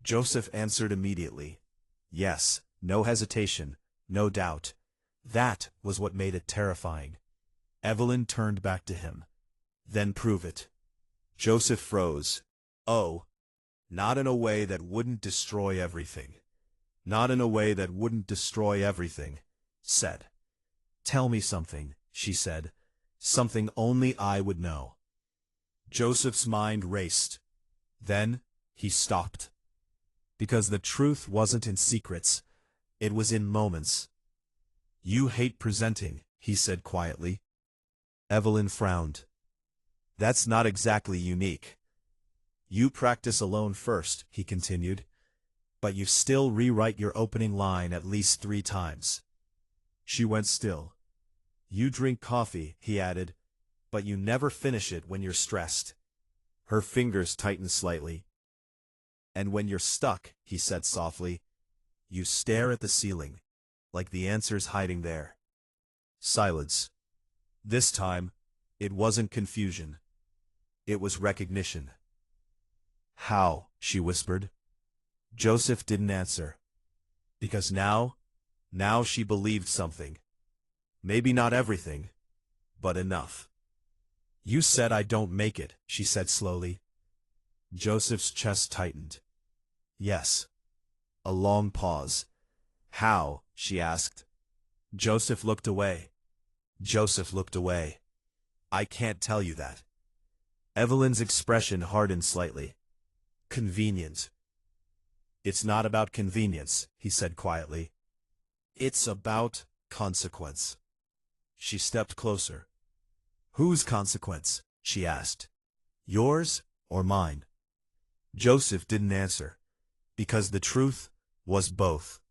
Joseph answered immediately. Yes, no hesitation, no doubt. That was what made it terrifying. Evelyn turned back to him. "Then prove it." Joseph froze. "Oh, not in a way that wouldn't destroy everything. Not in a way that wouldn't destroy everything," said. "Tell me something," she said. "Something only I would know." Joseph's mind raced. Then he stopped. Because the truth wasn't in secrets. It was in moments. "You hate presenting," he said quietly. Evelyn frowned. "That's not exactly unique. You practice alone first," he continued, "but you still rewrite your opening line at least 3 times. She went still. "You drink coffee," he added, "but you never finish it when you're stressed." Her fingers tightened slightly. "And when you're stuck," he said softly, "you stare at the ceiling, like the answer's hiding there." Silence. This time, it wasn't confusion. It was recognition. "How?" she whispered. Joseph didn't answer. Because now she believed something. Maybe not everything, but enough. "You said I don't make it," she said slowly. Joseph's chest tightened. "Yes." A long pause. "How?" she asked. Joseph looked away. "I can't tell you that." Evelyn's expression hardened slightly. "Convenient." "It's not about convenience," he said quietly. "It's about consequence." She stepped closer. "Whose consequence?" she asked. "Yours or mine?" Joseph didn't answer, because the truth was both.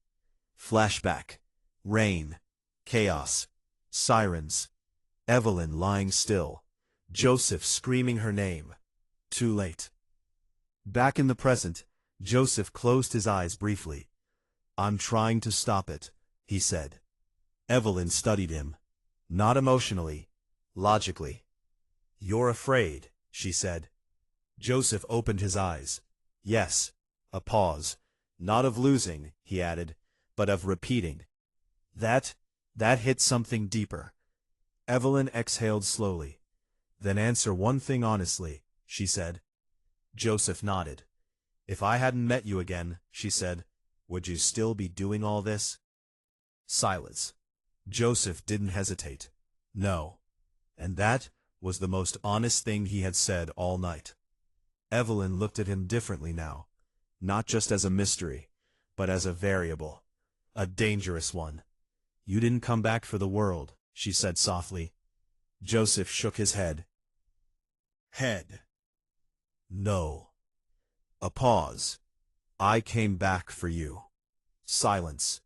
Flashback. Rain. Chaos. Sirens. Evelyn lying still. Joseph screaming her name. Too late. Back in the present, Joseph closed his eyes briefly. "I'm trying to stop it," he said. Evelyn studied him. Not emotionally, logically. "You're afraid," she said. Joseph opened his eyes. "Yes." A pause. "Not of losing," he added, "but of repeating." That hit something deeper. Evelyn exhaled slowly. "Then answer one thing honestly," she said. Joseph nodded. "If I hadn't met you again," she said, "would you still be doing all this?" Silence. Joseph didn't hesitate. "No." And that was the most honest thing he had said all night. Evelyn looked at him differently now, not just as a mystery, but as a variable, a dangerous one. "You didn't come back for the world," she said softly. Joseph shook his head. "No." A pause. "I came back for you." Silence.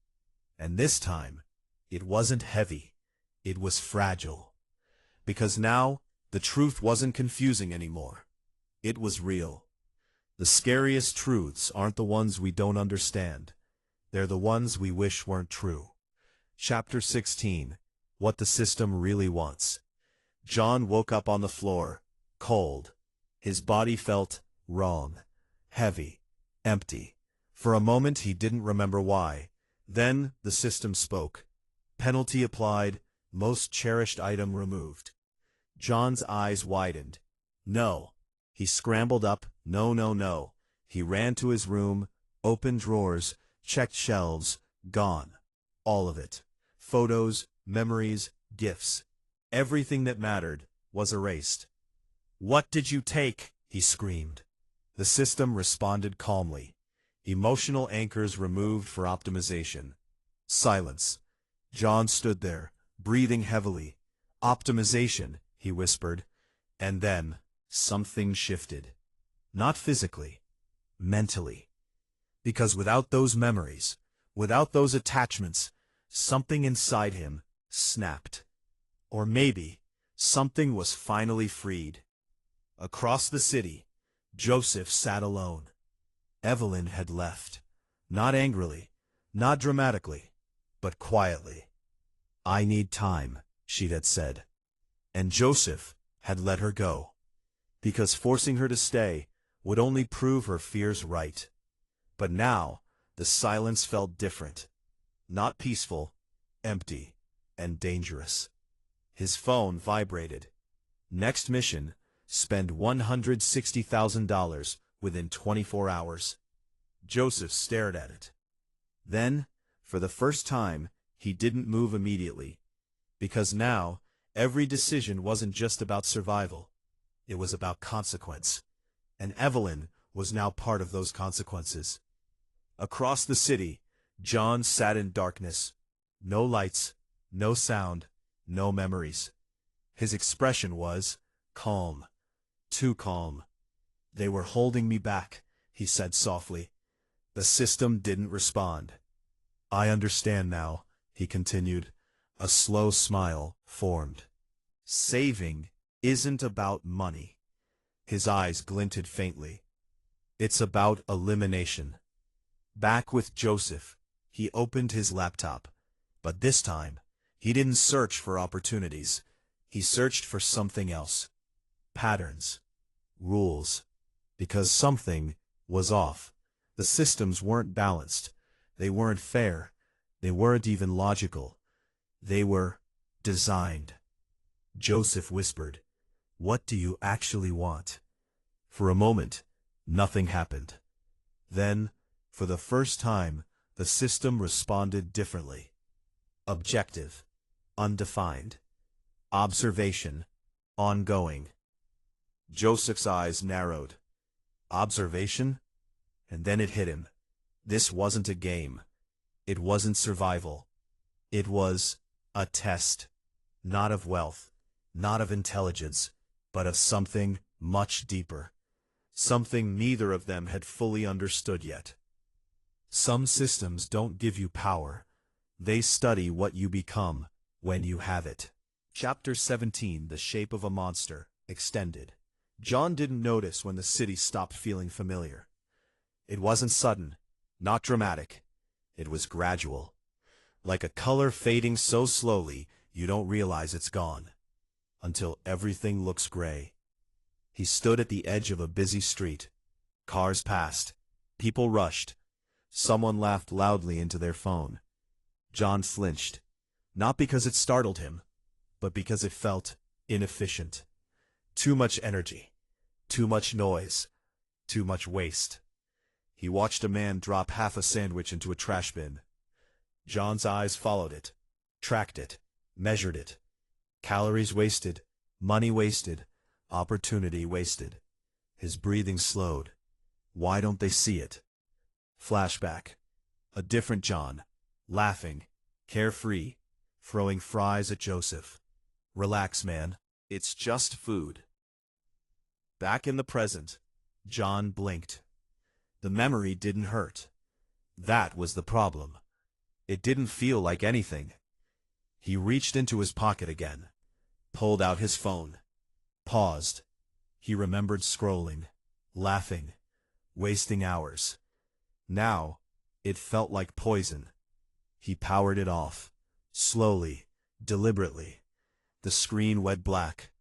And this time, it wasn't heavy. It was fragile. Because now, the truth wasn't confusing anymore. It was real. The scariest truths aren't the ones we don't understand. They're the ones we wish weren't true. Chapter 16. What the System Really Wants. John woke up on the floor, cold. His body felt wrong, heavy, empty. For a moment he didn't remember why. Then the system spoke. Penalty applied, most cherished item removed. John's eyes widened. No. He scrambled up. No, no, no. He ran to his room, opened drawers, checked shelves. Gone. All of it. Photos, memories, gifts. Everything that mattered was erased. "What did you take?" he screamed. The system responded calmly. Emotional anchors removed for optimization. Silence. John stood there, breathing heavily. "Optimization," he whispered. And then, something shifted. Not physically, mentally. Because without those memories, without those attachments, something inside him snapped. Or maybe, something was finally freed. Across the city, Joseph sat alone. Evelyn had left. Not angrily, not dramatically, but quietly. "I need time," she had said. And Joseph had let her go. Because forcing her to stay would only prove her fears right. But now, the silence felt different. Not peaceful, empty, and dangerous. His phone vibrated. Next mission, spend $160,000 within 24 hours. Joseph stared at it. Then, for the first time, he didn't move immediately. Because now, every decision wasn't just about survival. It was about consequence. And Evelyn was now part of those consequences. Across the city, John sat in darkness. No lights, no sound, no memories. His expression was calm. Too calm. "They were holding me back," he said softly. The system didn't respond. "I understand now," he continued. A slow smile formed. "Saving isn't about money." His eyes glinted faintly. "It's about elimination." Back with Joseph, he opened his laptop. But this time, he didn't search for opportunities. He searched for something else. Patterns. Rules. Because something was off. The systems weren't balanced. They weren't fair. They weren't even logical. They were designed. Joseph whispered, "What do you actually want?" For a moment, nothing happened. Then, for the first time, the system responded differently. Objective. Undefined. Observation. Ongoing. Joseph's eyes narrowed. Observation? And then it hit him. This wasn't a game. It wasn't survival. It was a test. Not of wealth, not of intelligence, but of something much deeper. Something neither of them had fully understood yet. Some systems don't give you power. They study what you become when you have it. Chapter 17, The Shape of a Monster, extended. John didn't notice when the city stopped feeling familiar. It wasn't sudden, not dramatic. It was gradual. Like a color fading so slowly you don't realize it's gone. Until everything looks gray. He stood at the edge of a busy street. Cars passed. People rushed. Someone laughed loudly into their phone. John flinched. Not because it startled him, but because it felt inefficient. Too much energy. Too much noise. Too much waste. He watched a man drop half a sandwich into a trash bin. John's eyes followed it, tracked it, measured it. Calories wasted, money wasted, opportunity wasted. His breathing slowed. Why don't they see it? Flashback. A different John, laughing, carefree, throwing fries at Joseph. "Relax, man. It's just food." Back in the present, John blinked. The memory didn't hurt. That was the problem. It didn't feel like anything. He reached into his pocket again, pulled out his phone, paused. He remembered scrolling, laughing, wasting hours. Now, it felt like poison. He powered it off, slowly, deliberately. The screen went black,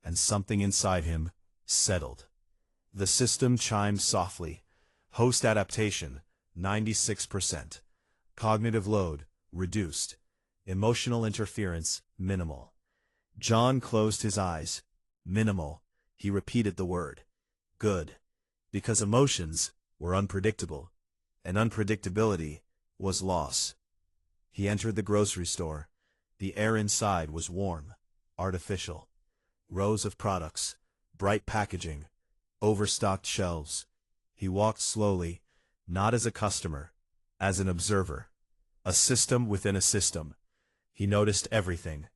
and something inside him settled. The system chimed softly. Host adaptation, 96%. Cognitive load, reduced. Emotional interference, minimal. John closed his eyes. Minimal. He repeated the word. Good. Because emotions were unpredictable, and unpredictability was loss. He entered the grocery store. The air inside was warm, artificial. Rows of products, bright packaging, overstocked shelves. He walked slowly, not as a customer, as an observer. A system within a system. He noticed everything.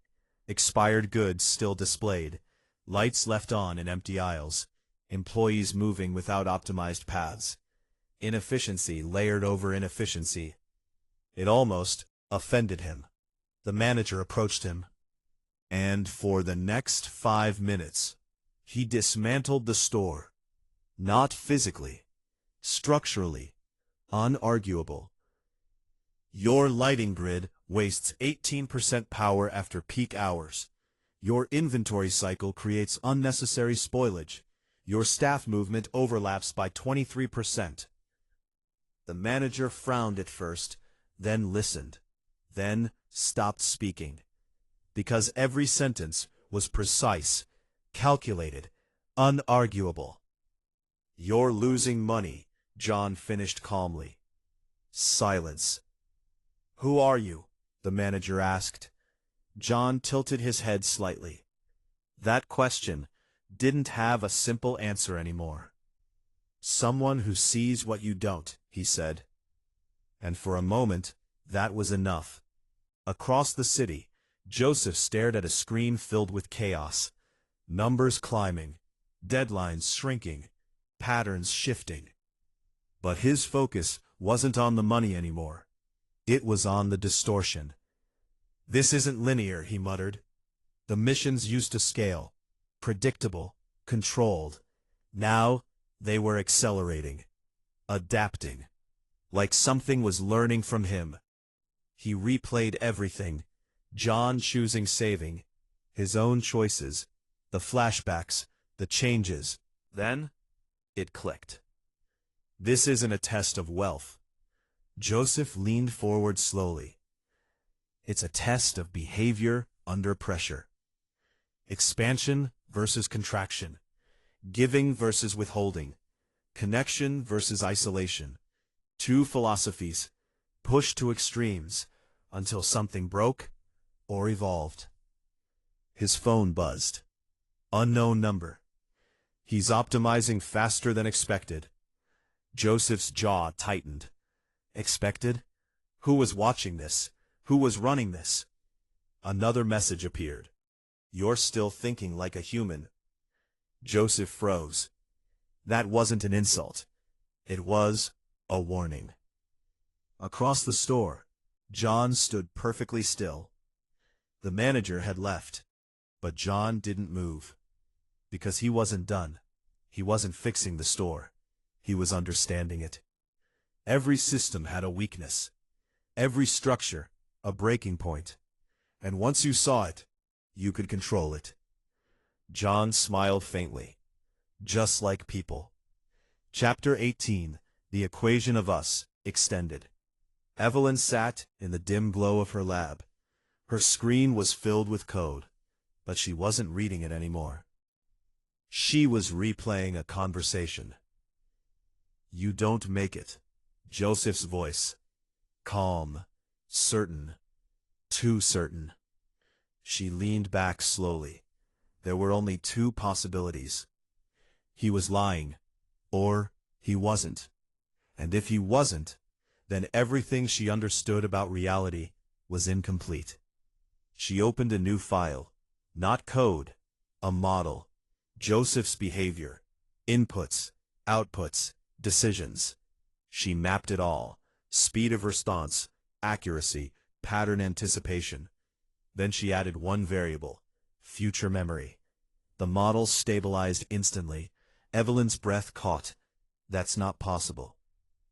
Expired goods still displayed, lights left on in empty aisles, employees moving without optimized paths. Inefficiency layered over inefficiency. It almost offended him. The manager approached him, and for the next 5 minutes, he dismantled the store. Not physically, structurally, unarguable. Your lighting grid wastes 18% power after peak hours. Your inventory cycle creates unnecessary spoilage. Your staff movement overlaps by 23%. The manager frowned at first, then listened, then stopped speaking. Because every sentence was precise, calculated, unarguable. You're losing money, John finished calmly. Silence. Who are you? The manager asked. John tilted his head slightly. That question didn't have a simple answer anymore. Someone who sees what you don't, he said. And for a moment, that was enough. Across the city, Joseph stared at a screen filled with chaos. Numbers climbing, deadlines shrinking, patterns shifting. But his focus wasn't on the money anymore. It was on the distortion. "This isn't linear," he muttered. "The missions used to scale, predictable, controlled. Now, they were accelerating, adapting, like something was learning from him." He replayed everything, John choosing saving, his own choices, the flashbacks, the changes. Then, it clicked. This isn't a test of wealth. Joseph leaned forward slowly. It's a test of behavior under pressure. Expansion versus contraction. Giving versus withholding. Connection versus isolation. Two philosophies, pushed to extremes, until something broke or evolved. His phone buzzed. Unknown number. He's optimizing faster than expected. Joseph's jaw tightened. Expected? Who was watching this? Who was running this? Another message appeared. "You're still thinking like a human." Joseph froze. That wasn't an insult. It was a warning. Across the store, John stood perfectly still. The manager had left, but John didn't move. Because he wasn't done. He wasn't fixing the store. He was understanding it. Every system had a weakness. Every structure, a breaking point. And once you saw it, you could control it. John smiled faintly. Just like people. Chapter 18, The Equation of Us, extended. Evelyn sat in the dim glow of her lab. Her screen was filled with code, but she wasn't reading it anymore. She was replaying a conversation. "You don't make it." Joseph's voice. Calm, certain, too certain. She leaned back slowly. There were only two possibilities. He was lying, or he wasn't. And if he wasn't, then everything she understood about reality was incomplete. She opened a new file. Not code, a model. Joseph's behavior. Inputs, outputs, decisions. She mapped it all. Speed of response, accuracy, pattern anticipation. Then she added one variable. Future memory. The model stabilized instantly. Evelyn's breath caught. That's not possible.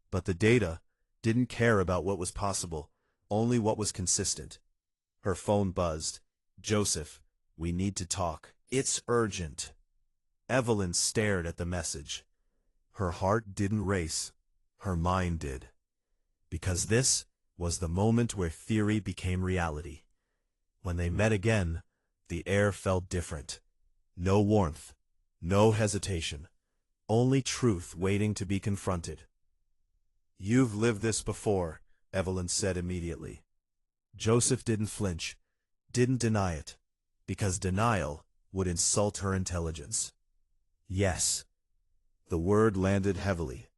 But the data didn't care about what was possible, only what was consistent. Her phone buzzed. "Joseph, we need to talk. It's urgent." Evelyn stared at the message. Her heart didn't race. Her mind did. Because this was the moment where theory became reality. When they met again, the air felt different. No warmth, no hesitation, only truth waiting to be confronted. "You've lived this before," Evelyn said immediately. Joseph didn't flinch, didn't deny it, because denial would insult her intelligence. "Yes." The word landed heavily.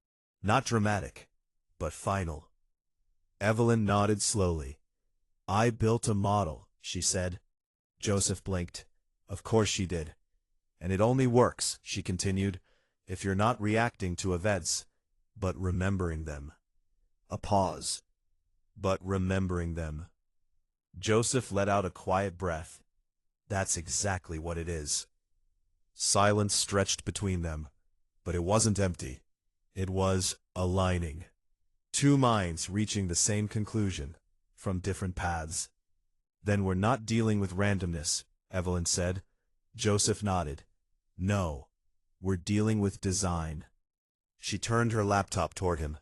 Not dramatic, but final. Evelyn nodded slowly. "I built a model," she said. Joseph blinked. "Of course she did. And it only works," she continued, "if you're not reacting to events, but remembering them." A pause. "But remembering them." Joseph let out a quiet breath. "That's exactly what it is." Silence stretched between them, but it wasn't empty. It was aligning. Two minds reaching the same conclusion, from different paths. "Then we're not dealing with randomness," Evelyn said. Joseph nodded. "No, we're dealing with design." She turned her laptop toward him.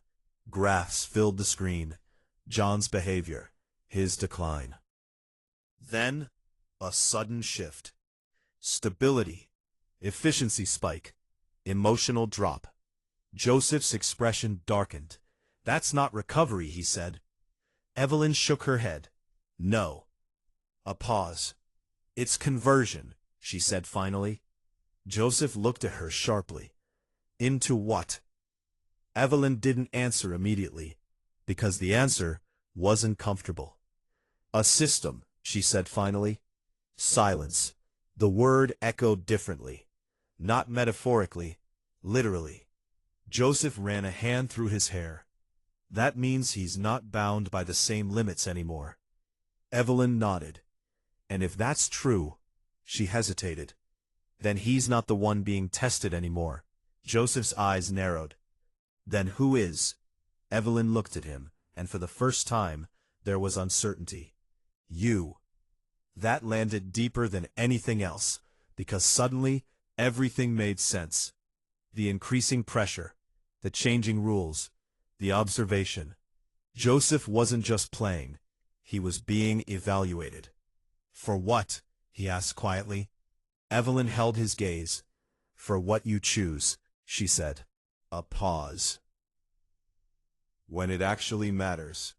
Graphs filled the screen. John's behavior, his decline. Then, a sudden shift. Stability, efficiency spike, emotional drop. Joseph's expression darkened. "That's not recovery," he said. Evelyn shook her head. "No." A pause. "It's conversion," she said finally. Joseph looked at her sharply. "Into what?" Evelyn didn't answer immediately. because the answer wasn't comfortable. A system, she said finally. Silence. The word echoed differently. Not metaphorically, literally. Joseph ran a hand through his hair. That means he's not bound by the same limits anymore. Evelyn nodded. And if that's true, she hesitated. Then he's not the one being tested anymore. Joseph's eyes narrowed. Then who is? Evelyn looked at him, and for the first time, there was uncertainty. You. That landed deeper than anything else, because suddenly, everything made sense. The increasing pressure, the changing rules, the observation. Joseph wasn't just playing. He was being evaluated. For what? He asked quietly. Evelyn held his gaze. For what you choose, she said. A pause. When it actually matters.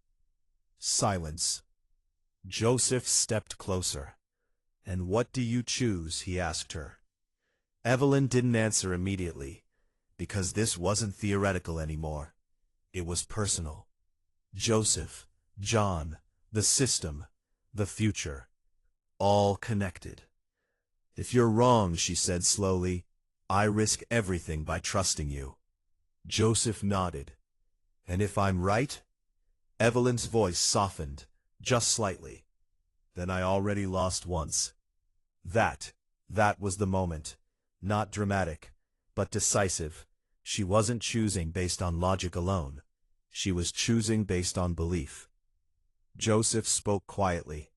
Silence. Joseph stepped closer. And what do you choose? He asked her. Evelyn didn't answer immediately, because this wasn't theoretical anymore. It was personal. Joseph, John, the system, the future, all connected. If you're wrong, she said slowly, I risk everything by trusting you. Joseph nodded. And if I'm right? Evelyn's voice softened, just slightly. Then I already lost once. That was the moment. Not dramatic, but decisive. She wasn't choosing based on logic alone. She was choosing based on belief. Joseph spoke quietly.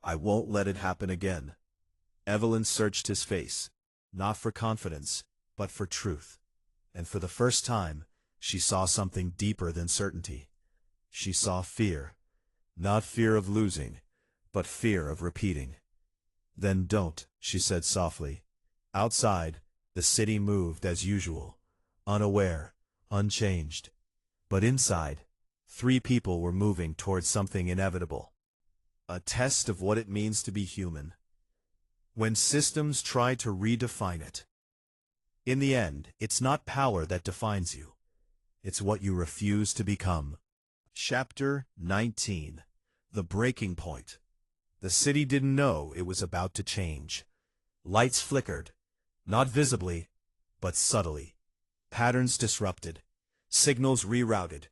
I won't let it happen again. Evelyn searched his face, not for confidence, but for truth. And for the first time, she saw something deeper than certainty. She saw fear. Not fear of losing, but fear of repeating. Then don't, she said softly. Outside, the city moved as usual, unaware, unchanged. But inside, 3 people were moving towards something inevitable. A test of what it means to be human. When systems try to redefine it. In the end, it's not power that defines you. It's what you refuse to become. Chapter 19. The Breaking Point. The city didn't know it was about to change. Lights flickered, not visibly, but subtly. Patterns disrupted, signals rerouted,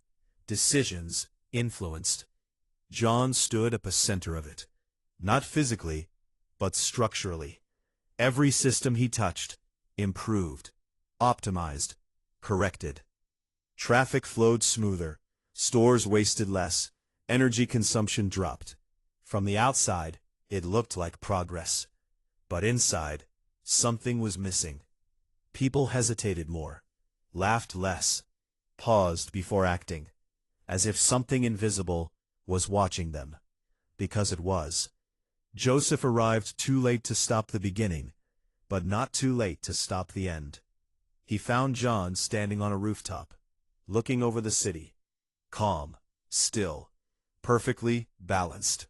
decisions influenced. John stood at the center of it. Not physically, but structurally. Every system he touched, improved, optimized, corrected. Traffic flowed smoother, stores wasted less, energy consumption dropped. From the outside, it looked like progress. But inside, something was missing. People hesitated more, laughed less, paused before acting, as if something invisible was watching them. Because it was. Joseph arrived too late to stop the beginning, but not too late to stop the end. He found John standing on a rooftop, looking over the city. Calm, still, perfectly balanced.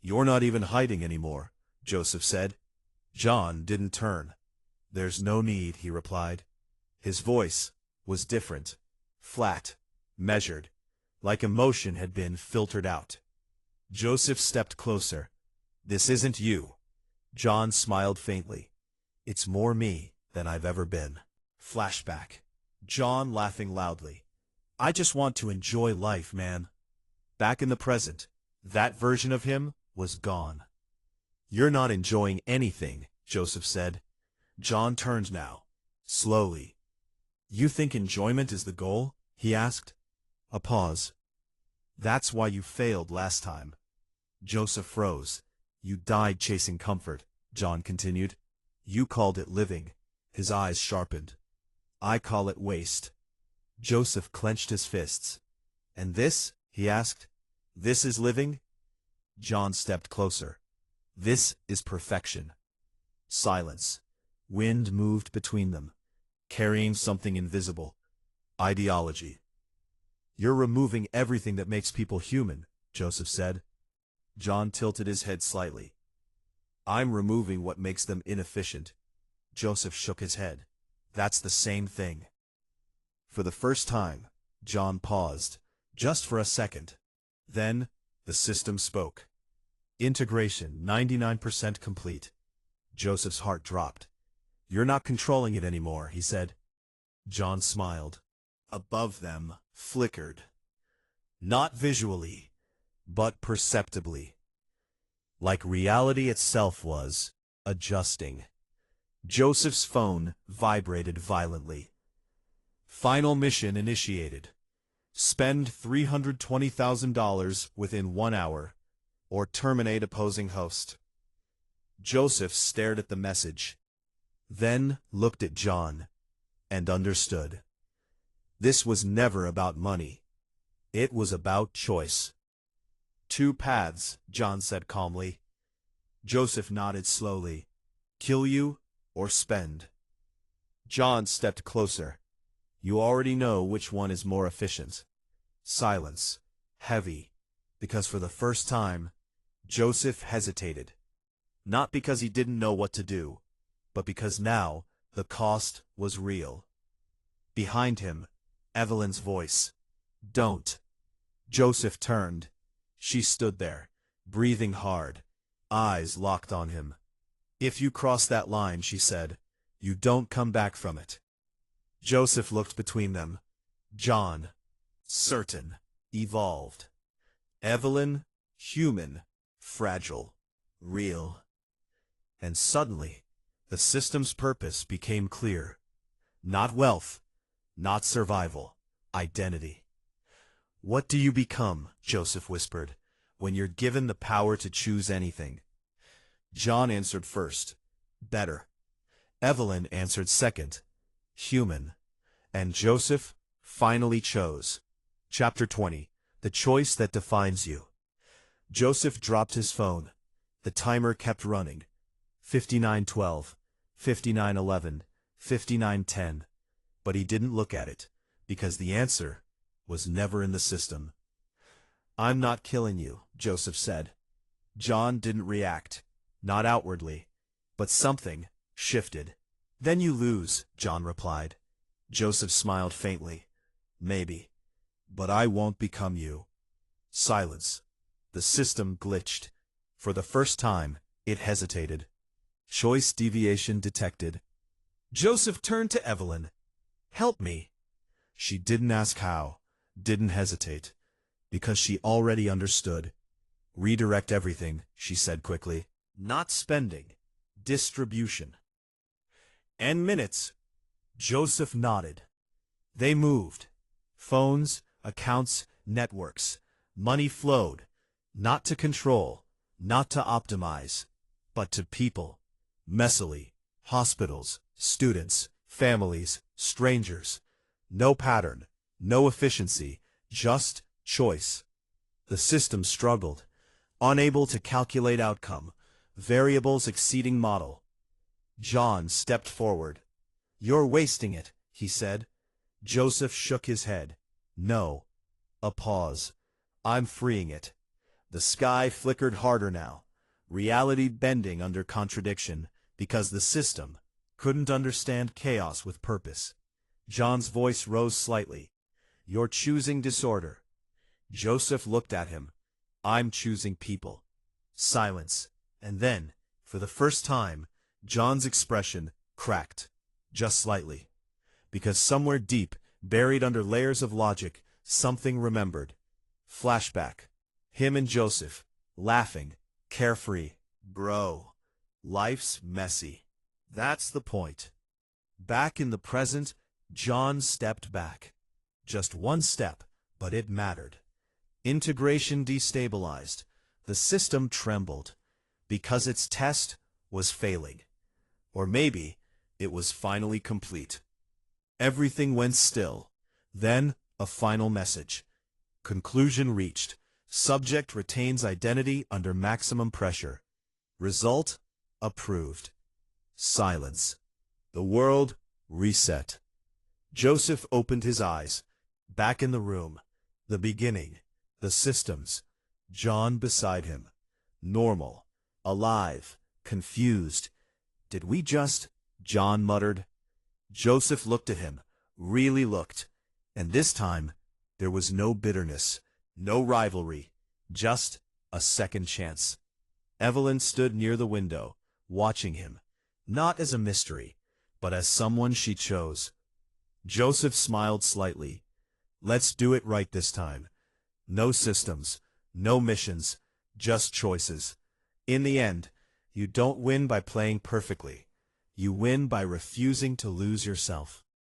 You're not even hiding anymore, Joseph said. John didn't turn. There's no need, he replied. His voice was different, flat, measured, like emotion had been filtered out. Joseph stepped closer. This isn't you. John smiled faintly. It's more me than I've ever been. Flashback. John laughing loudly. I just want to enjoy life, man. Back in the present, that version of him was gone. You're not enjoying anything, Joseph said. John turned now, slowly. You think enjoyment is the goal? He asked. A pause. That's why you failed last time. Joseph froze. You died chasing comfort, John continued. You called it living. His eyes sharpened. I call it waste. Joseph clenched his fists. And this? He asked. This is living? John stepped closer. This is perfection. Silence. Wind moved between them, carrying something invisible. Ideology. You're removing everything that makes people human, Joseph said. John tilted his head slightly. I'm removing what makes them inefficient. Joseph shook his head. That's the same thing. For the first time, John paused, Just for a second. Then, the system spoke. Integration 99% complete. Joseph's heart dropped. You're not controlling it anymore, he said. John smiled. Above them, flickered. Not visually, but perceptibly. Like reality itself was adjusting. Joseph's phone vibrated violently. Final mission initiated. Spend $320,000 within 1 hour, or terminate opposing host. Joseph stared at the message, then looked at John, and understood. This was never about money. It was about choice. 2 paths, John said calmly. Joseph nodded slowly. Kill you or spend. John stepped closer. You already know which one is more efficient. Silence. Heavy. Because for the first time, Joseph hesitated. Not because he didn't know what to do, but because now the cost was real. Behind him, Evelyn's voice. Don't. Joseph turned. She stood there, breathing hard, eyes locked on him. If you cross that line, she said, you don't come back from it. Joseph looked between them. John, certain, evolved. Evelyn, human, fragile, real. And suddenly, the system's purpose became clear. Not wealth, not survival, identity. What do you become, Joseph whispered, when you're given the power to choose anything? John answered first, better. Evelyn answered second, human. And Joseph finally chose. Chapter 20, The Choice That Defines You. Joseph dropped his phone. The timer kept running. 59:12, 59:11, 59:10. But he didn't look at it, because the answer was never in the system. I'm not killing you, Joseph said. John didn't react, not outwardly, but something shifted. Then you lose, John replied. Joseph smiled faintly. Maybe. But I won't become you. Silence. The system glitched. For the first time, it hesitated. Choice deviation detected. Joseph turned to Evelyn. Help me. She didn't ask how, didn't hesitate, because she already understood. Redirect everything, she said quickly. Not spending. Distribution. And minutes. Joseph nodded. They moved. Phones, accounts, networks. Money flowed. Not to control, not to optimize, but to people. Messily. Hospitals, students, families, strangers. No pattern, no efficiency, just choice. The system struggled, unable to calculate outcome, variables exceeding model. John stepped forward. You're wasting it, he said. Joseph shook his head. No. A pause. I'm freeing it. The sky flickered harder now, reality bending under contradiction, because the system couldn't understand chaos with purpose. John's voice rose slightly. You're choosing disorder. Joseph looked at him. I'm choosing people. Silence. And then, for the first time, John's expression cracked. Just slightly. Because somewhere deep, buried under layers of logic, something remembered. Flashback. Him and Joseph, laughing, carefree. Bro, life's messy. That's the point. Back in the present, John stepped back. Just one step, but it mattered. Integration destabilized. The system trembled. Because its test was failing. Or maybe it was finally complete. Everything went still. Then, a final message. Conclusion reached. Subject retains identity under maximum pressure. Result, approved. Silence. The world reset. Joseph opened his eyes. Back in the room. The beginning. The systems. John beside him. Normal. Alive. Confused. Did we just? John muttered. Joseph looked at him. Really looked. And this time, There was no bitterness, no rivalry, just a second chance. Evelyn stood near the window, watching him, not as a mystery, but as someone she chose. Joseph smiled slightly. Let's do it right this time. No systems, no missions, just choices. In the end, you don't win by playing perfectly. You win by refusing to lose yourself.